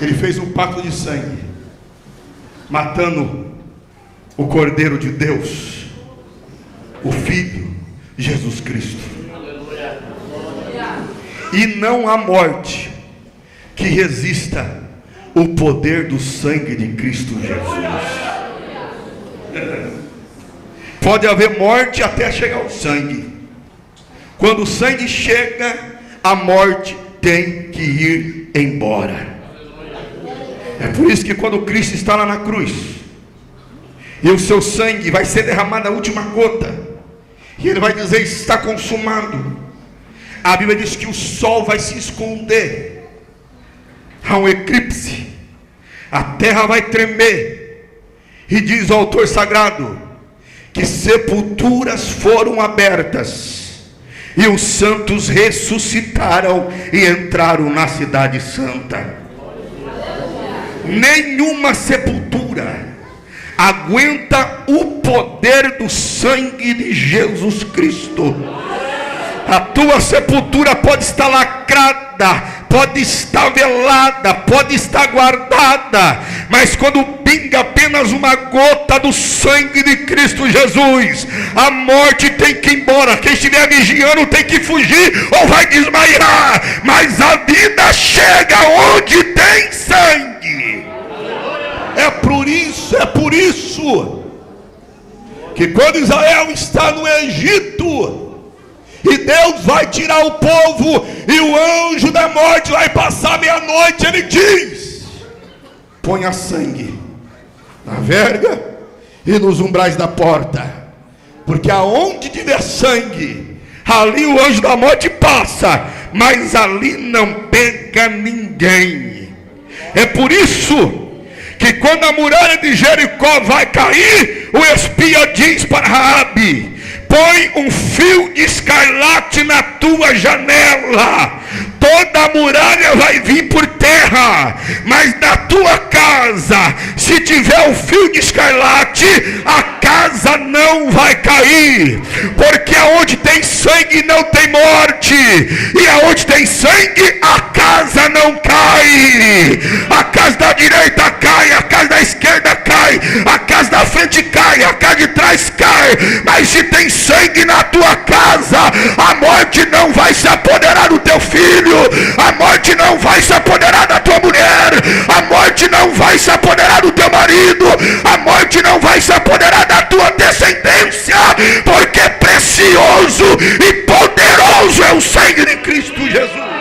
ele fez um pacto de sangue, matando o Cordeiro de Deus, o Filho, Jesus Cristo. E não há morte que resista o poder do sangue de Cristo Jesus. Pode haver morte até chegar o sangue. Quando o sangue chega, a morte tem que ir embora. É por isso que quando Cristo está lá na cruz, e o seu sangue vai ser derramado a última gota, e ele vai dizer: está consumado. A Bíblia diz que o sol vai se esconder, há um eclipse, a terra vai tremer. E diz o autor sagrado que sepulturas foram abertas, e os santos ressuscitaram e entraram na cidade santa. Nenhuma sepultura aguenta o poder do sangue de Jesus Cristo. A tua sepultura pode estar lacrada, pode estar velada, pode estar guardada, mas quando pinga apenas uma gota do sangue de Cristo Jesus, a morte tem que ir embora. Quem estiver vigiando tem que fugir ou vai desmaiar, mas a vida chega onde tem sangue. É por isso que quando Israel está no Egito, e Deus vai tirar o povo, e o anjo da morte vai passar meia-noite, ele diz: ponha sangue na verga e nos umbrais da porta, porque aonde tiver sangue, ali o anjo da morte passa, mas ali não pega ninguém. É por isso que quando a muralha de Jericó vai cair, o espia diz para Raabe: põe um fio de escarlate na tua janela, toda a muralha vai vir por terra, mas na tua casa, se tiver um fio de escarlate, a casa não vai cair, porque aonde tem sangue não tem morte, e aonde tem sangue a casa não cai. A casa da direita cai, a casa da esquerda cai, a casa da frente cai, a casa de trás cai, mas se tem sangue na tua casa, a morte não vai se apoderar do teu filho, a morte não vai se apoderar da tua mulher, a morte não vai se apoderar do teu marido, a morte não vai se apoderar da tua descendência, porque precioso e poderoso é o sangue de Cristo Jesus.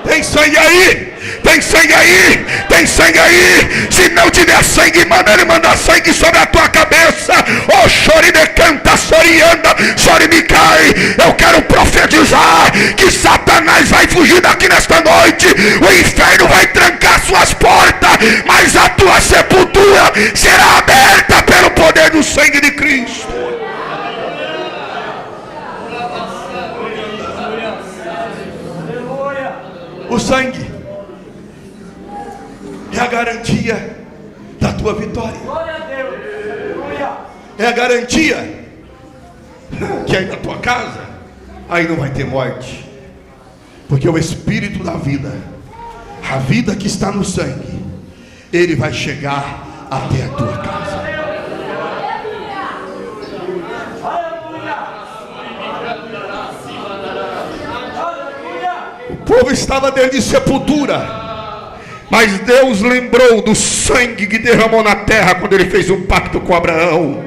Tem sangue aí? Tem sangue aí? Tem sangue aí? Se não tiver sangue, manda ele mandar sangue sobre a tua cabeça. Oh, chore de canta, sorianda, chore me cai. Eu quero profetizar que Satanás vai fugir daqui nesta noite. O inferno vai trancar suas portas, mas a tua sepultura será aberta pelo poder do sangue de Cristo. O sangue é a garantia da tua vitória. É a garantia que aí na tua casa, aí não vai ter morte, porque o Espírito da vida, a vida que está no sangue, ele vai chegar até a tua casa. O povo estava dentro de sepultura, mas Deus lembrou do sangue que derramou na terra quando ele fez um pacto com Abraão.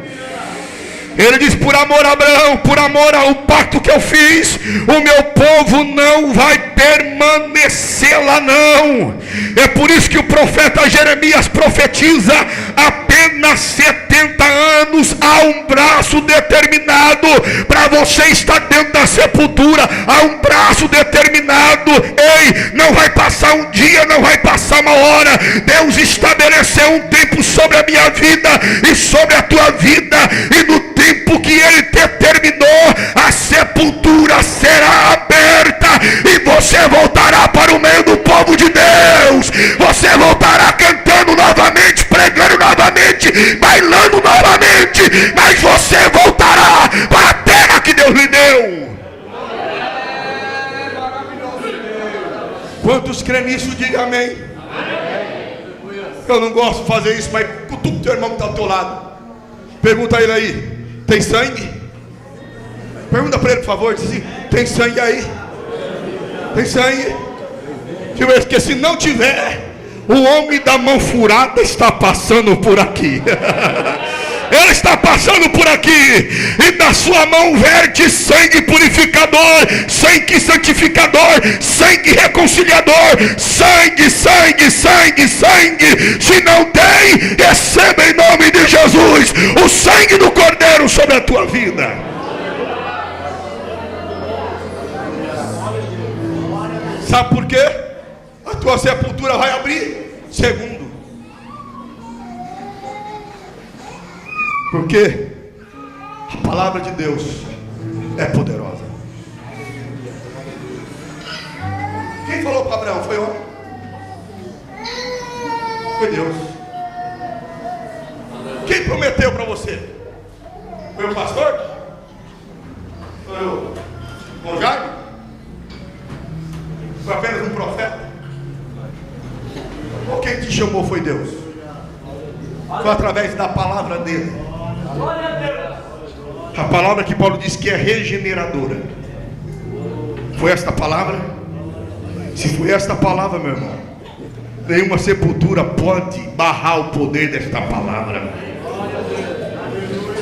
Ele diz: por amor a Abraão, por amor ao pacto que eu fiz, o meu povo não vai permanecer lá não. É por isso que o profeta Jeremias profetiza: apenas 70 anos, há um braço determinado para você estar dentro da sepultura, há um braço determinado. Ei, não vai passar um dia, não vai passar uma hora. Deus estabeleceu um tempo sobre a minha vida e sobre a tua vida, e no tempo que ele determinou, a sepultura será aberta e você voltará para o meio do povo de Deus. Você novamente, bailando novamente, mas você voltará para a terra que Deus lhe deu. Quantos creem nisso, diga amém. Eu não gosto de fazer isso, mas cutuca o teu irmão que está ao teu lado. Pergunta a ele aí: tem sangue? Pergunta para ele, por favor. Diz assim: tem sangue aí? Tem sangue? Porque se não tiver, o homem da mão furada está passando por aqui. Ele está passando por aqui, e da sua mão verte sangue purificador, sangue santificador, sangue reconciliador, sangue, sangue, sangue, sangue. Se não tem, receba em nome de Jesus o sangue do Cordeiro sobre a tua vida. Sabe por quê? A tua sepultura vai abrir. Segundo, porque a palavra de Deus é poderosa. Quem falou para Abraão? Foi homem? Foi Deus. Quem prometeu para você? Foi o pastor? Foi o Jaime? Foi apenas um profeta? Ou quem te chamou foi Deus? Foi através da palavra dele. A palavra que Paulo diz que é regeneradora. Foi esta palavra? Se foi esta palavra, meu irmão, nenhuma sepultura pode barrar o poder desta palavra.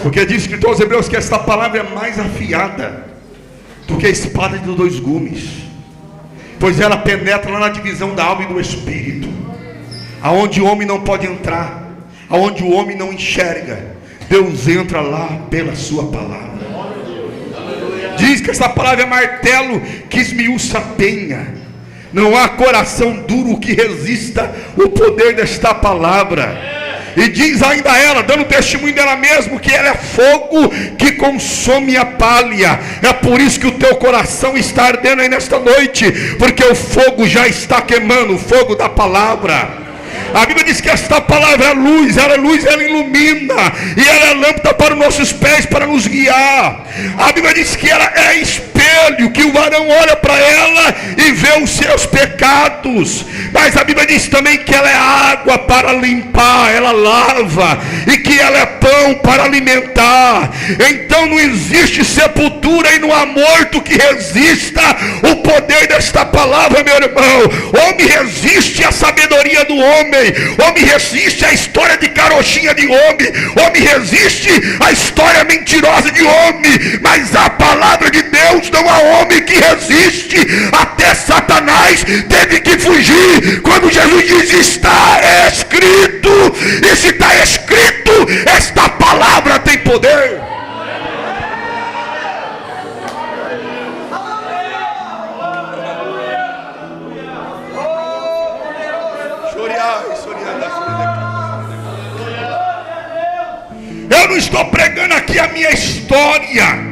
Porque diz escritor aos Hebreus que esta palavra é mais afiada do que a espada de 2 gumes, pois ela penetra lá na divisão da alma e do espírito, aonde o homem não pode entrar, aonde o homem não enxerga. Deus entra lá pela sua palavra. Diz que essa palavra é martelo que esmiuça a penha. Não há coração duro que resista o poder desta palavra. E diz ainda ela, dando testemunho dela mesma, que ela é fogo que consome a palha. É por isso que o teu coração está ardendo aí nesta noite, porque o fogo já está queimando, o fogo da palavra. A Bíblia diz que esta palavra é luz, ela ilumina, e ela é lâmpada para os nossos pés, para nos guiar. A Bíblia diz que ela é espelho, que o varão olha para ela e vê os seus pecados. Mas a Bíblia diz também que ela é água para limpar, ela lava, e que ela é pão para alimentar. Então não existe sepultura e não há morto que resista o poder desta palavra, meu irmão. Homem resiste à sabedoria do homem, homem resiste à história de carochinha de homem resiste à história mentirosa de homem, mas a palavra de Deus não há homem que resiste. Até Satanás teve que fugir quando Jesus diz: está escrito. E se está escrito, esta palavra tem poder. Eu não estou pregando aqui a minha história,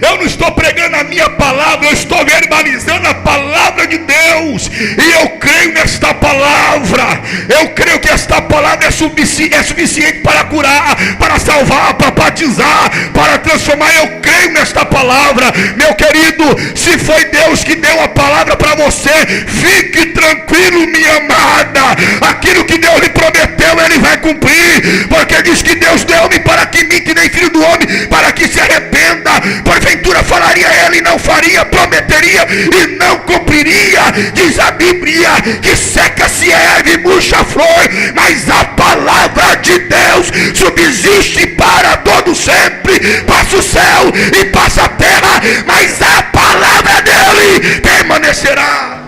eu não estou pregando a minha palavra, eu estou verbalizando a palavra de Deus. E eu creio nesta palavra. Eu creio que esta palavra é suficiente para curar, para salvar, para batizar, para transformar. Eu creio nesta palavra. Meu querido, se foi Deus que deu a palavra para você, fique tranquilo, minha amada. Aquilo que Deus lhe prometeu, Ele vai cumprir. Porque diz que Deus deu-me para que mente, nem filho do homem para que se arrependa. Porventura falaria ele e não faria, prometeria e não cumpriria. Diz a Bíblia que seca-se a erva e murcha a flor, mas a palavra de Deus subsiste para todo sempre. Passa o céu e passa a terra, mas a palavra dele permanecerá.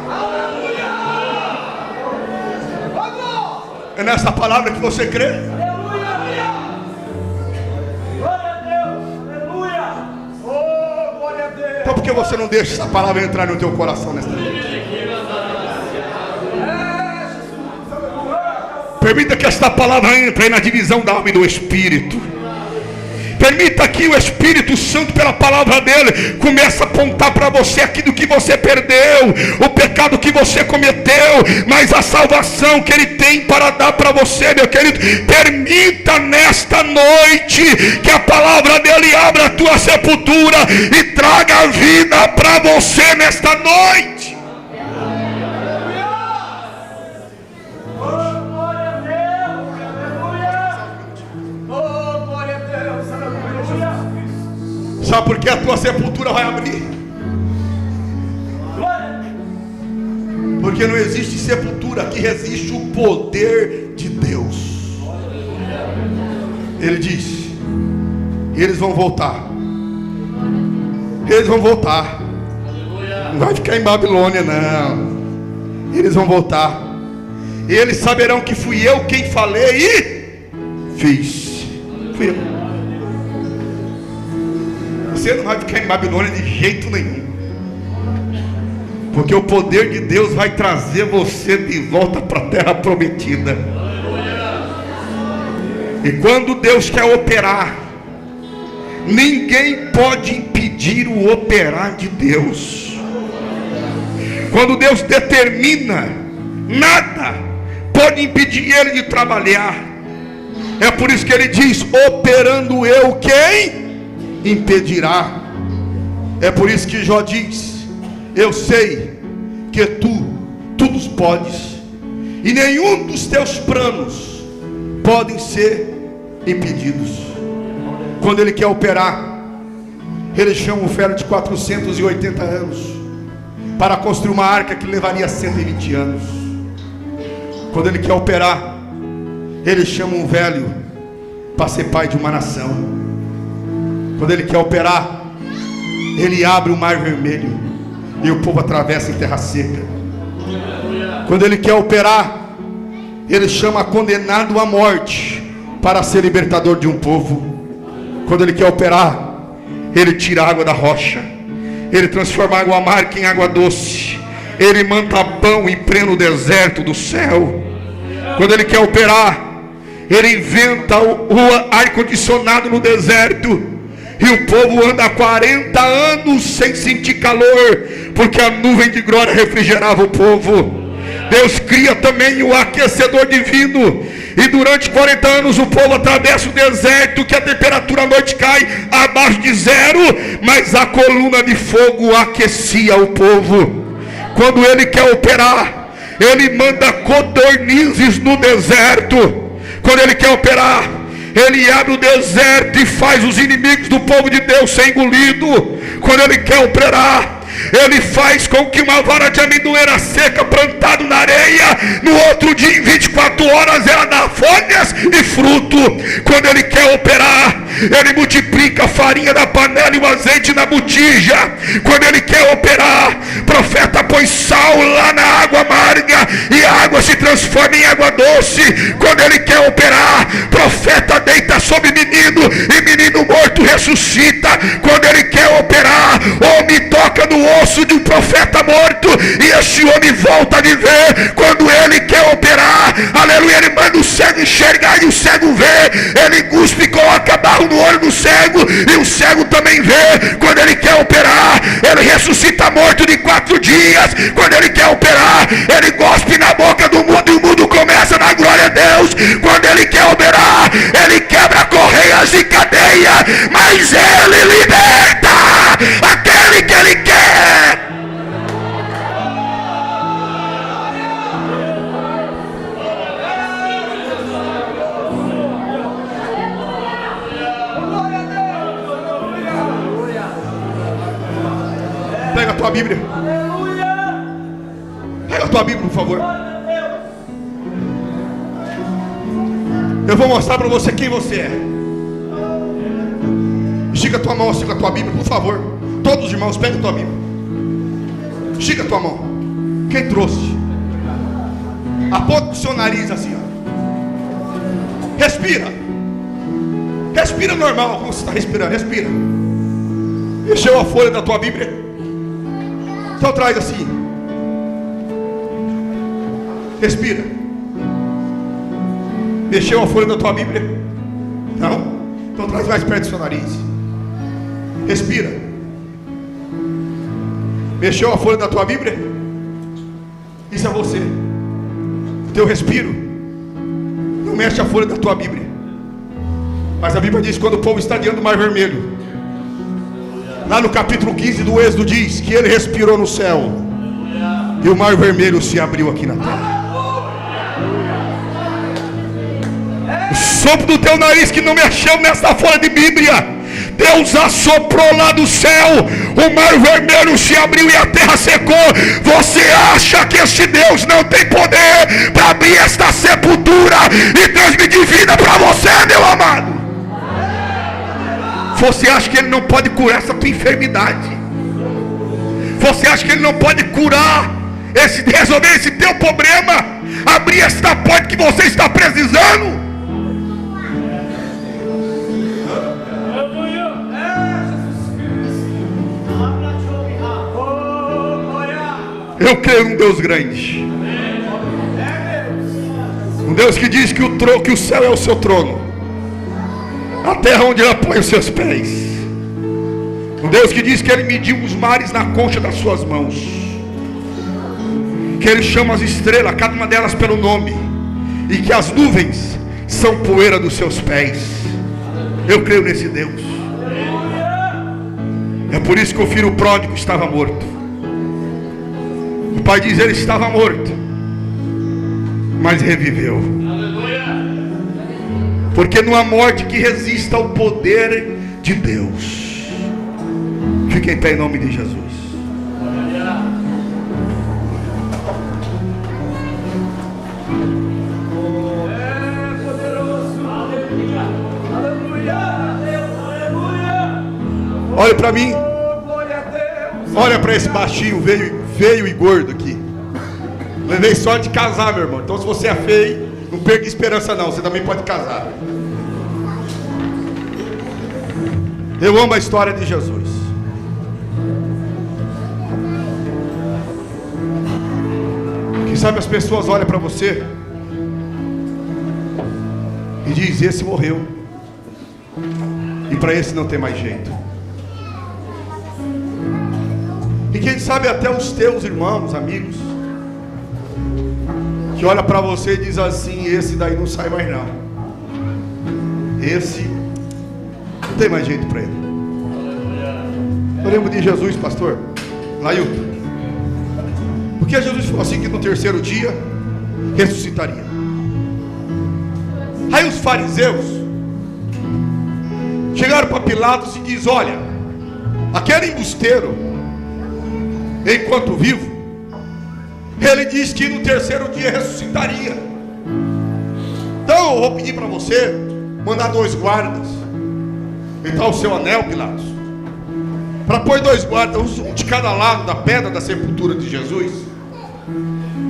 É nessa palavra que você crê? Então por que você não deixa essa palavra entrar no teu coração nesta noite? Permita que esta palavra entre aí na divisão da alma e do espírito. Permita que o Espírito Santo, pela palavra dele, comece a apontar para você aquilo que você perdeu, o pecado que você cometeu, mas a salvação que ele tem para dar para você, meu querido. Permita nesta noite que a palavra dele abra a tua sepultura e traga vida para você nesta noite. Sabe por que a tua sepultura vai abrir? Porque não existe sepultura que resiste o poder de Deus. Ele diz: eles vão voltar. Eles vão voltar. Não vai ficar em Babilônia, não. Eles vão voltar. E eles saberão que fui eu quem falei e fiz. Fui eu. Você não vai ficar em Babilônia de jeito nenhum. Porque o poder de Deus vai trazer você de volta para a terra prometida. E quando Deus quer operar, ninguém pode impedir o operar de Deus. Quando Deus determina, nada pode impedir ele de trabalhar. É por isso que ele diz: operando eu, quem impedirá? É por isso que Jó diz: eu sei que tu tudo podes, e nenhum dos teus planos podem ser impedidos. Quando ele quer operar, ele chama um velho de 480 anos para construir uma arca que levaria 120 anos. Quando ele quer operar, ele chama um velho para ser pai de uma nação. Quando ele quer operar, ele abre o mar vermelho e o povo atravessa em terra seca. Quando ele quer operar, ele chama condenado à morte para ser libertador de um povo. Quando ele quer operar, ele tira a água da rocha, ele transforma a água amarga em água doce, ele manda pão em pleno deserto do céu. Quando ele quer operar, ele inventa o ar-condicionado no deserto, e o povo anda há 40 anos sem sentir calor, porque a nuvem de glória refrigerava o povo. Deus cria também o aquecedor divino, e durante 40 anos o povo atravessa o deserto, que a temperatura à noite cai abaixo de zero, mas a coluna de fogo aquecia o povo. Quando ele quer operar, ele manda codornizes no deserto. Quando ele quer operar, ele abre o deserto e faz os inimigos do povo de Deus ser engolido. Quando ele quer operar, ele faz com que uma vara de amendoeira seca plantada na areia, no outro dia em 24 horas ela dá folhas e fruto. Quando ele quer operar, ele multiplica a farinha da panela e o azeite na botija. Quando ele quer operar, profeta põe sal lá na água amarga e a água se transforma em água doce. Quando ele quer operar, profeta deita sobre menino e menino morto ressuscita. Quando ele quer operar, homem toca no osso de um profeta morto e esse homem volta a viver. Quando ele quer operar, aleluia, ele manda o cego enxergar e o cego vê. Ele cuspe e coloca barro no olho do cego e o cego também vê. Quando ele quer operar, ele ressuscita morto de 4 dias. Quando ele quer operar, ele gospe na boca do mundo e o mundo começa a dar glória a Deus. Quando ele quer operar, ele quebra correias e cadeia, mas ele liberta aquele que ele quer. Pega a tua Bíblia. Pega a tua Bíblia, por favor. Eu vou mostrar para você quem você é. Estica a tua mão assim com a tua Bíblia, por favor. Todos os irmãos, pega a tua Bíblia. Estica a tua mão. Quem trouxe? Aponta o seu nariz assim, ó. Respira. Respira normal, como você está respirando. Respira. Encheu a folha da tua Bíblia? Então traz assim. Respira. Mexeu a folha da tua Bíblia? Não? Então traz mais perto do seu nariz. Respira. Mexeu a folha da tua Bíblia? Isso é você. O teu respiro não mexe a folha da tua Bíblia. Mas a Bíblia diz que quando o povo está diante do Mar Vermelho, lá no capítulo 15 do Êxodo, diz que ele respirou no céu e o Mar Vermelho se abriu aqui na terra. O sopro do teu nariz que não mexeu nessa folha de Bíblia, Deus assoprou lá do céu, o Mar Vermelho se abriu e a terra secou. Você acha que este Deus não tem poder para abrir esta sepultura e transmitir vida para você, meu amado? Você acha que Ele não pode curar essa tua enfermidade? Você acha que Ele não pode curar, resolver esse teu problema, abrir esta porta que você está precisando? Eu creio num Deus grande, um Deus que diz que o céu é o seu trono, a terra onde Ele apoia os seus pés, um Deus que diz que Ele mediu os mares na concha das suas mãos, que Ele chama as estrelas, cada uma delas pelo nome, e que as nuvens são poeira dos seus pés. Eu creio nesse Deus. É por isso que o filho pródigo estava morto. O pai diz: ele estava morto, mas reviveu. Porque não há morte que resista ao poder de Deus. Fique em pé em nome de Jesus. Olha para mim. Olha para esse baixinho, feio e gordo aqui. Levei sorte de casar, meu irmão. Então se você é feio, não perca esperança não, você também pode casar. Eu amo a história de Jesus. Quem sabe as pessoas olham para você e dizem: esse morreu, e para esse não tem mais jeito. E quem sabe até os teus irmãos, amigos, que olha para você e diz assim: esse daí não sai mais não, esse não tem mais jeito para ele. Eu lembro de Jesus, pastor Lailton, porque Jesus falou assim que no terceiro dia ressuscitaria. Aí os fariseus chegaram para Pilatos e diz: olha, aquele embusteiro, enquanto vivo, ele disse que no terceiro dia ressuscitaria. Então eu vou pedir para você mandar 2 guardas, então o seu anel, Pilatos, para pôr 2 guardas, um de cada lado da pedra da sepultura de Jesus,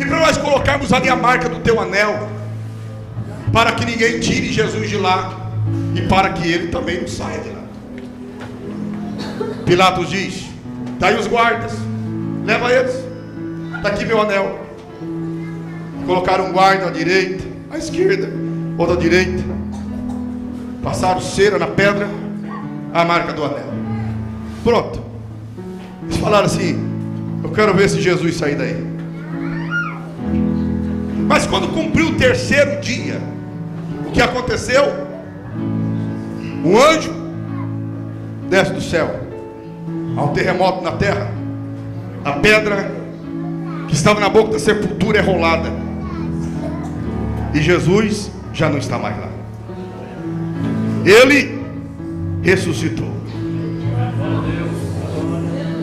e para nós colocarmos ali a marca do teu anel, para que ninguém tire Jesus de lá, e para que ele também não saia de lá. Pilatos diz: tá aí os guardas, leva eles, está aqui meu anel. Colocaram um guarda à direita, à esquerda, outro à direita, passaram cera na pedra, a marca do anel. Pronto. Eles falaram assim: eu quero ver se Jesus sair daí. Mas quando cumpriu o terceiro dia, o que aconteceu? Um anjo desce do céu, há um terremoto na terra, a pedra que estava na boca da sepultura é rolada, e Jesus já não está mais lá. Ele ressuscitou.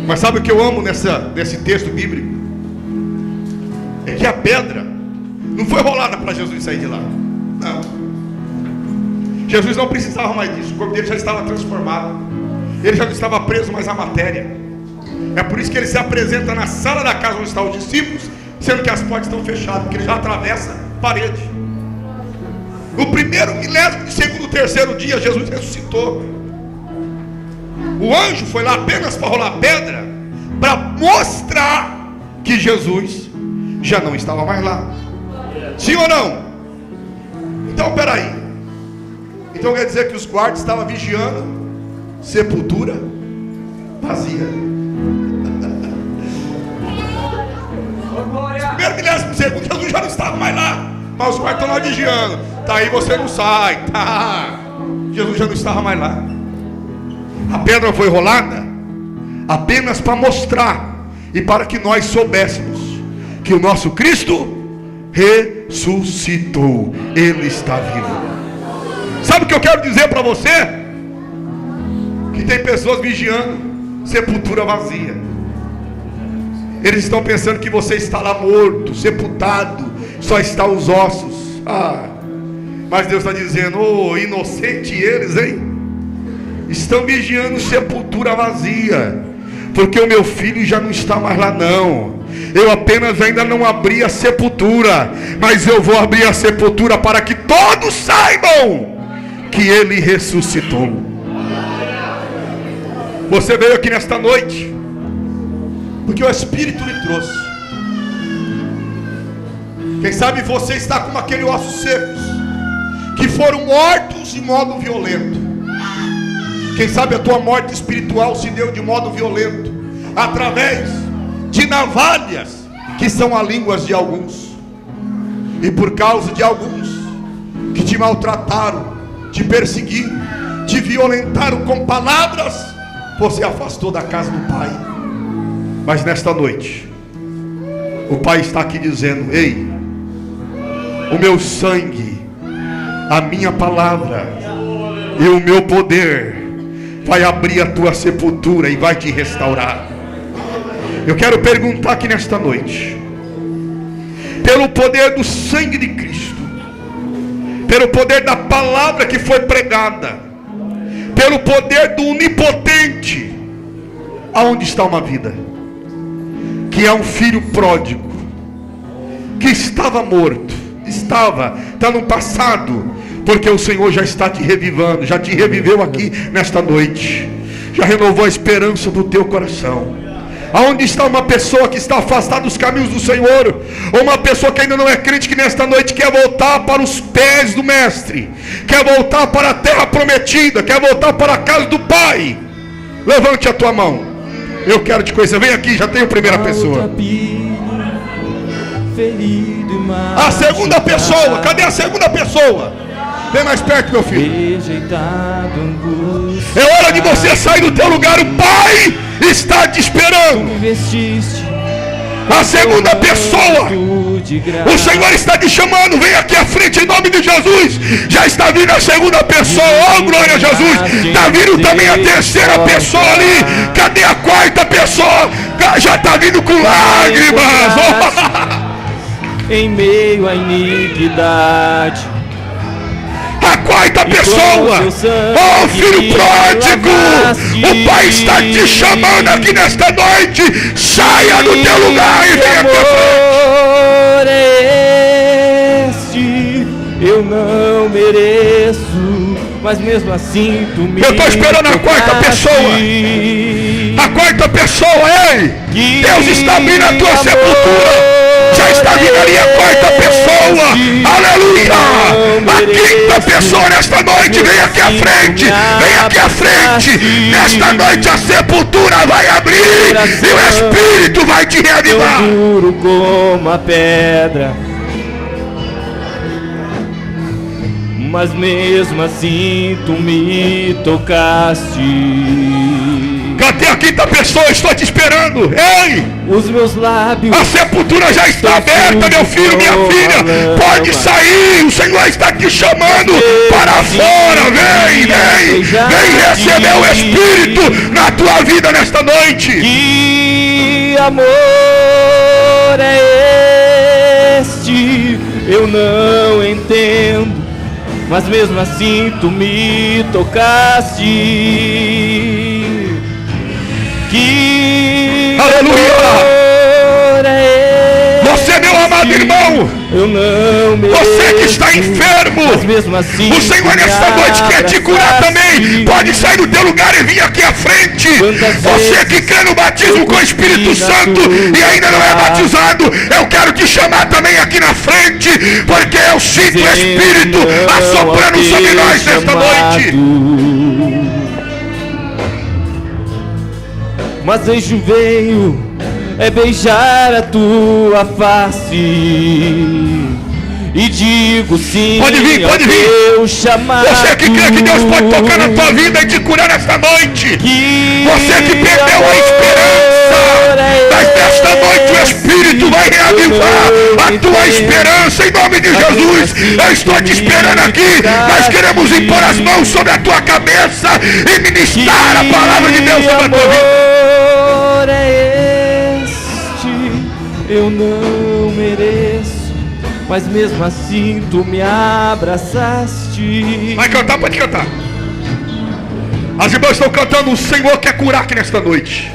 Mas sabe o que eu amo nesse texto bíblico? É que a pedra não foi rolada para Jesus sair de lá. Não. Jesus não precisava mais disso. O corpo dele já estava transformado. Ele já não estava preso mais à matéria. É por isso que ele se apresenta na sala da casa onde estão os discípulos, sendo que as portas estão fechadas, porque ele já atravessa a parede. No primeiro milésimo de segundo, terceiro dia, Jesus ressuscitou. O anjo foi lá apenas para rolar pedra, para mostrar que Jesus já não estava mais lá. Sim ou não? Então peraí, Então quer dizer que os guardas estavam vigiando sepultura vazia. Primeiro milésimo de segundo, Jesus já não estava mais lá, mas os guardas estão lá vigiando. Tá aí, você não sai. Tá. Jesus já não estava mais lá. A pedra foi rolada apenas para mostrar e para que nós soubéssemos que o nosso Cristo ressuscitou. Ele está vivo. Sabe o que eu quero dizer para você? Que tem pessoas vigiando sepultura vazia. Eles estão pensando que você está lá morto, sepultado, só está os ossos. Mas Deus está dizendo: oh, inocente eles, hein? Estão vigiando sepultura vazia, porque o meu filho já não está mais lá não. Eu apenas ainda não abri a sepultura, mas eu vou abrir a sepultura para que todos saibam que ele ressuscitou. Você veio aqui nesta noite porque o Espírito lhe trouxe. Quem sabe você está com aquele ossos secos que foram mortos de modo violento. Quem sabe a tua morte espiritual se deu de modo violento, através de navalhas que são as línguas de alguns. E por causa de alguns que te maltrataram, te perseguiram, te violentaram com palavras, você afastou da casa do Pai. Mas nesta noite o Pai está aqui dizendo: ei, o meu sangue, a minha palavra e o meu poder vai abrir a tua sepultura e vai te restaurar. Eu quero perguntar aqui nesta noite, pelo poder do sangue de Cristo, pelo poder da palavra que foi pregada, pelo poder do onipotente, aonde está uma vida que é um filho pródigo, que estava morto, está no passado, porque o Senhor já está te revivando, já te reviveu aqui nesta noite, já renovou a esperança do teu coração. Aonde está uma pessoa que está afastada dos caminhos do Senhor, ou uma pessoa que ainda não é crente, que nesta noite quer voltar para os pés do Mestre, quer voltar para a terra prometida, quer voltar para a casa do Pai? Levante a tua mão. Eu quero te conhecer. Vem aqui, já tenho a primeira pessoa. A segunda pessoa, cadê a segunda pessoa? Vem mais perto, meu filho. É hora de você sair do teu lugar. O Pai está te esperando. A segunda pessoa, o Senhor está te chamando. Vem aqui à frente em nome de Jesus. Já está vindo a segunda pessoa. Oh, glória a Jesus. Está vindo também a terceira pessoa ali. Cadê a quarta pessoa? Já está vindo com lágrimas. Oh. Em meio à iniquidade, a quarta pessoa, oh filho pródigo, o Pai está te chamando aqui nesta noite. Saia do teu lugar e venha aqui à frente. É este, eu não mereço, mas mesmo assim tu me... Eu estou esperando a quarta pessoa. A quarta pessoa, ei, Deus está abrindo a tua sepultura. Já está vindo ali a quarta pessoa. Aleluia. A quinta pessoa nesta noite. Vem aqui à frente. Vem aqui à frente. Nesta noite a sepultura vai abrir e o Espírito vai te reanivar. Duro como a pedra, mas mesmo assim tu me tocaste. Cadê a quinta pessoa? Estou te esperando. Ei! Os meus lábios, a sepultura já está aberta, meu filho, minha filha. Pode sair. O Senhor está te chamando para fora. Vem, vem. Vem receber o Espírito na tua vida nesta noite. Que amor é este? Eu não entendo, mas mesmo assim tu me tocaste. Que aleluia! é você, meu amado irmão, eu não mereço, você que está enfermo, mas mesmo assim o Senhor nesta noite quer te curar também. Pode sair do teu lugar e vir aqui à frente. Você que crê no batismo com o Espírito Santo e ainda não é batizado, eu quero te chamar também aqui na frente, porque eu sinto o Espírito assoprando sobre nós nesta noite. Mas anjo veio beijar a tua face, e digo sim, pode vir. Chamado. Você que crê que Deus pode tocar na tua vida e te curar nesta noite. Você que perdeu a esperança, mas nesta noite o Espírito vai reavivar a tua esperança em nome de Jesus. Eu estou te esperando aqui. Nós queremos impor as mãos sobre a tua cabeça e ministrar a palavra de Deus sobre a tua vida. É este, eu não mereço, mas mesmo assim tu me abraçaste. Vai cantar, pode cantar. As irmãs estão cantando, o Senhor quer curar aqui nesta noite.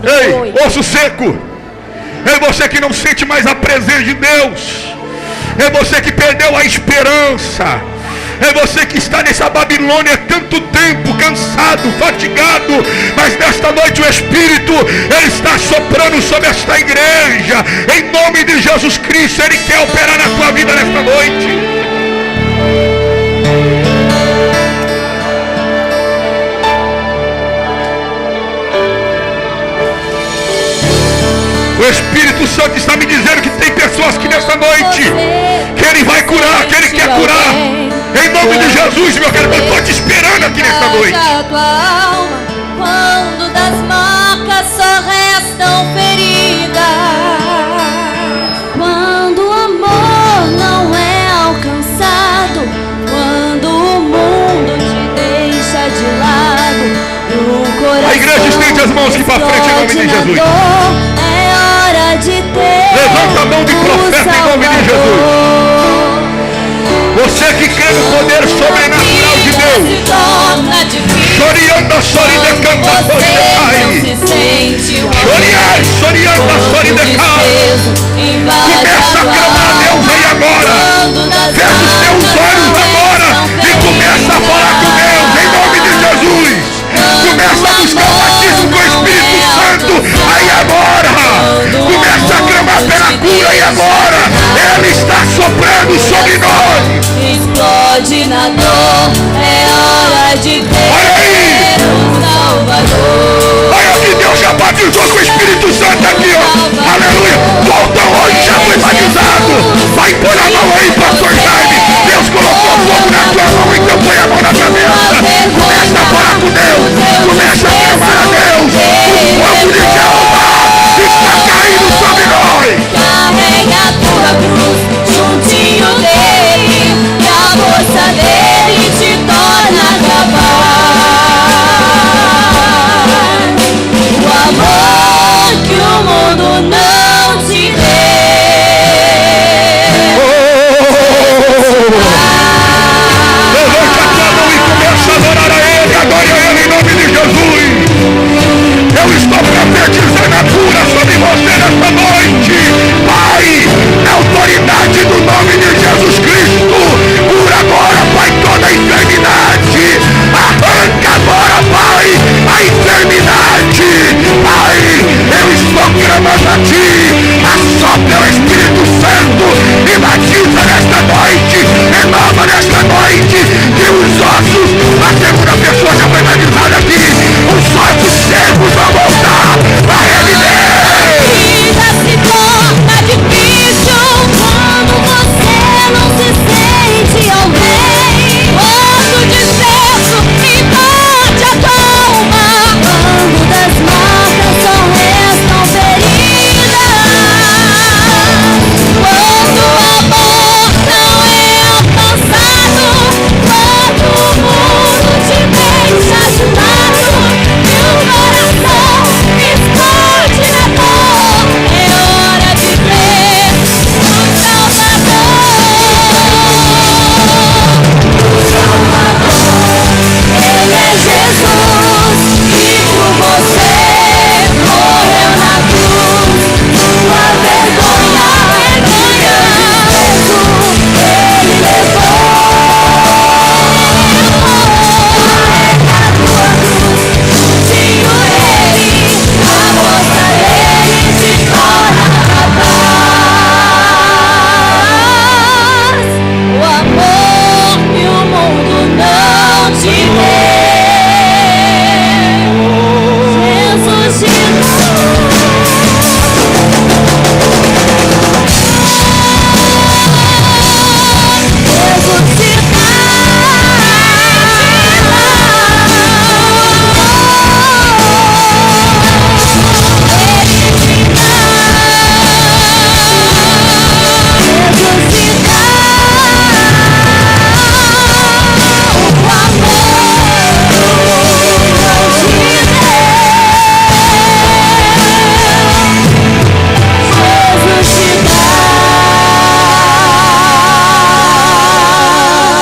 Ei, osso seco. É você que não sente mais a presença de Deus. É você que perdeu a esperança. É você que está nessa Babilônia há tanto tempo, cansado, fatigado, mas nesta noite o Espírito, Ele está soprando sobre esta igreja, em nome de Jesus Cristo. Ele quer operar na tua vida nesta noite. O Espírito Santo está me dizendo que tem pessoas que nesta noite, que Ele vai curar, que Ele quer curar. Em nome de Jesus, meu querido, eu estou te esperando aqui nesta noite. A tua alma, quando das marcas só restam feridas, quando o amor não é alcançado, quando o mundo te deixa de lado e o coração. A igreja estende as mãos aqui para frente em nome de Jesus. É hora de ter. Levanta a mão de profeta em nome de Jesus. Você que crê no poder sobrenatural de Deus, Chorianda, Soridecanta, Chorianda, Soridecai, começa a clamar a Deus aí agora. Fecha os teus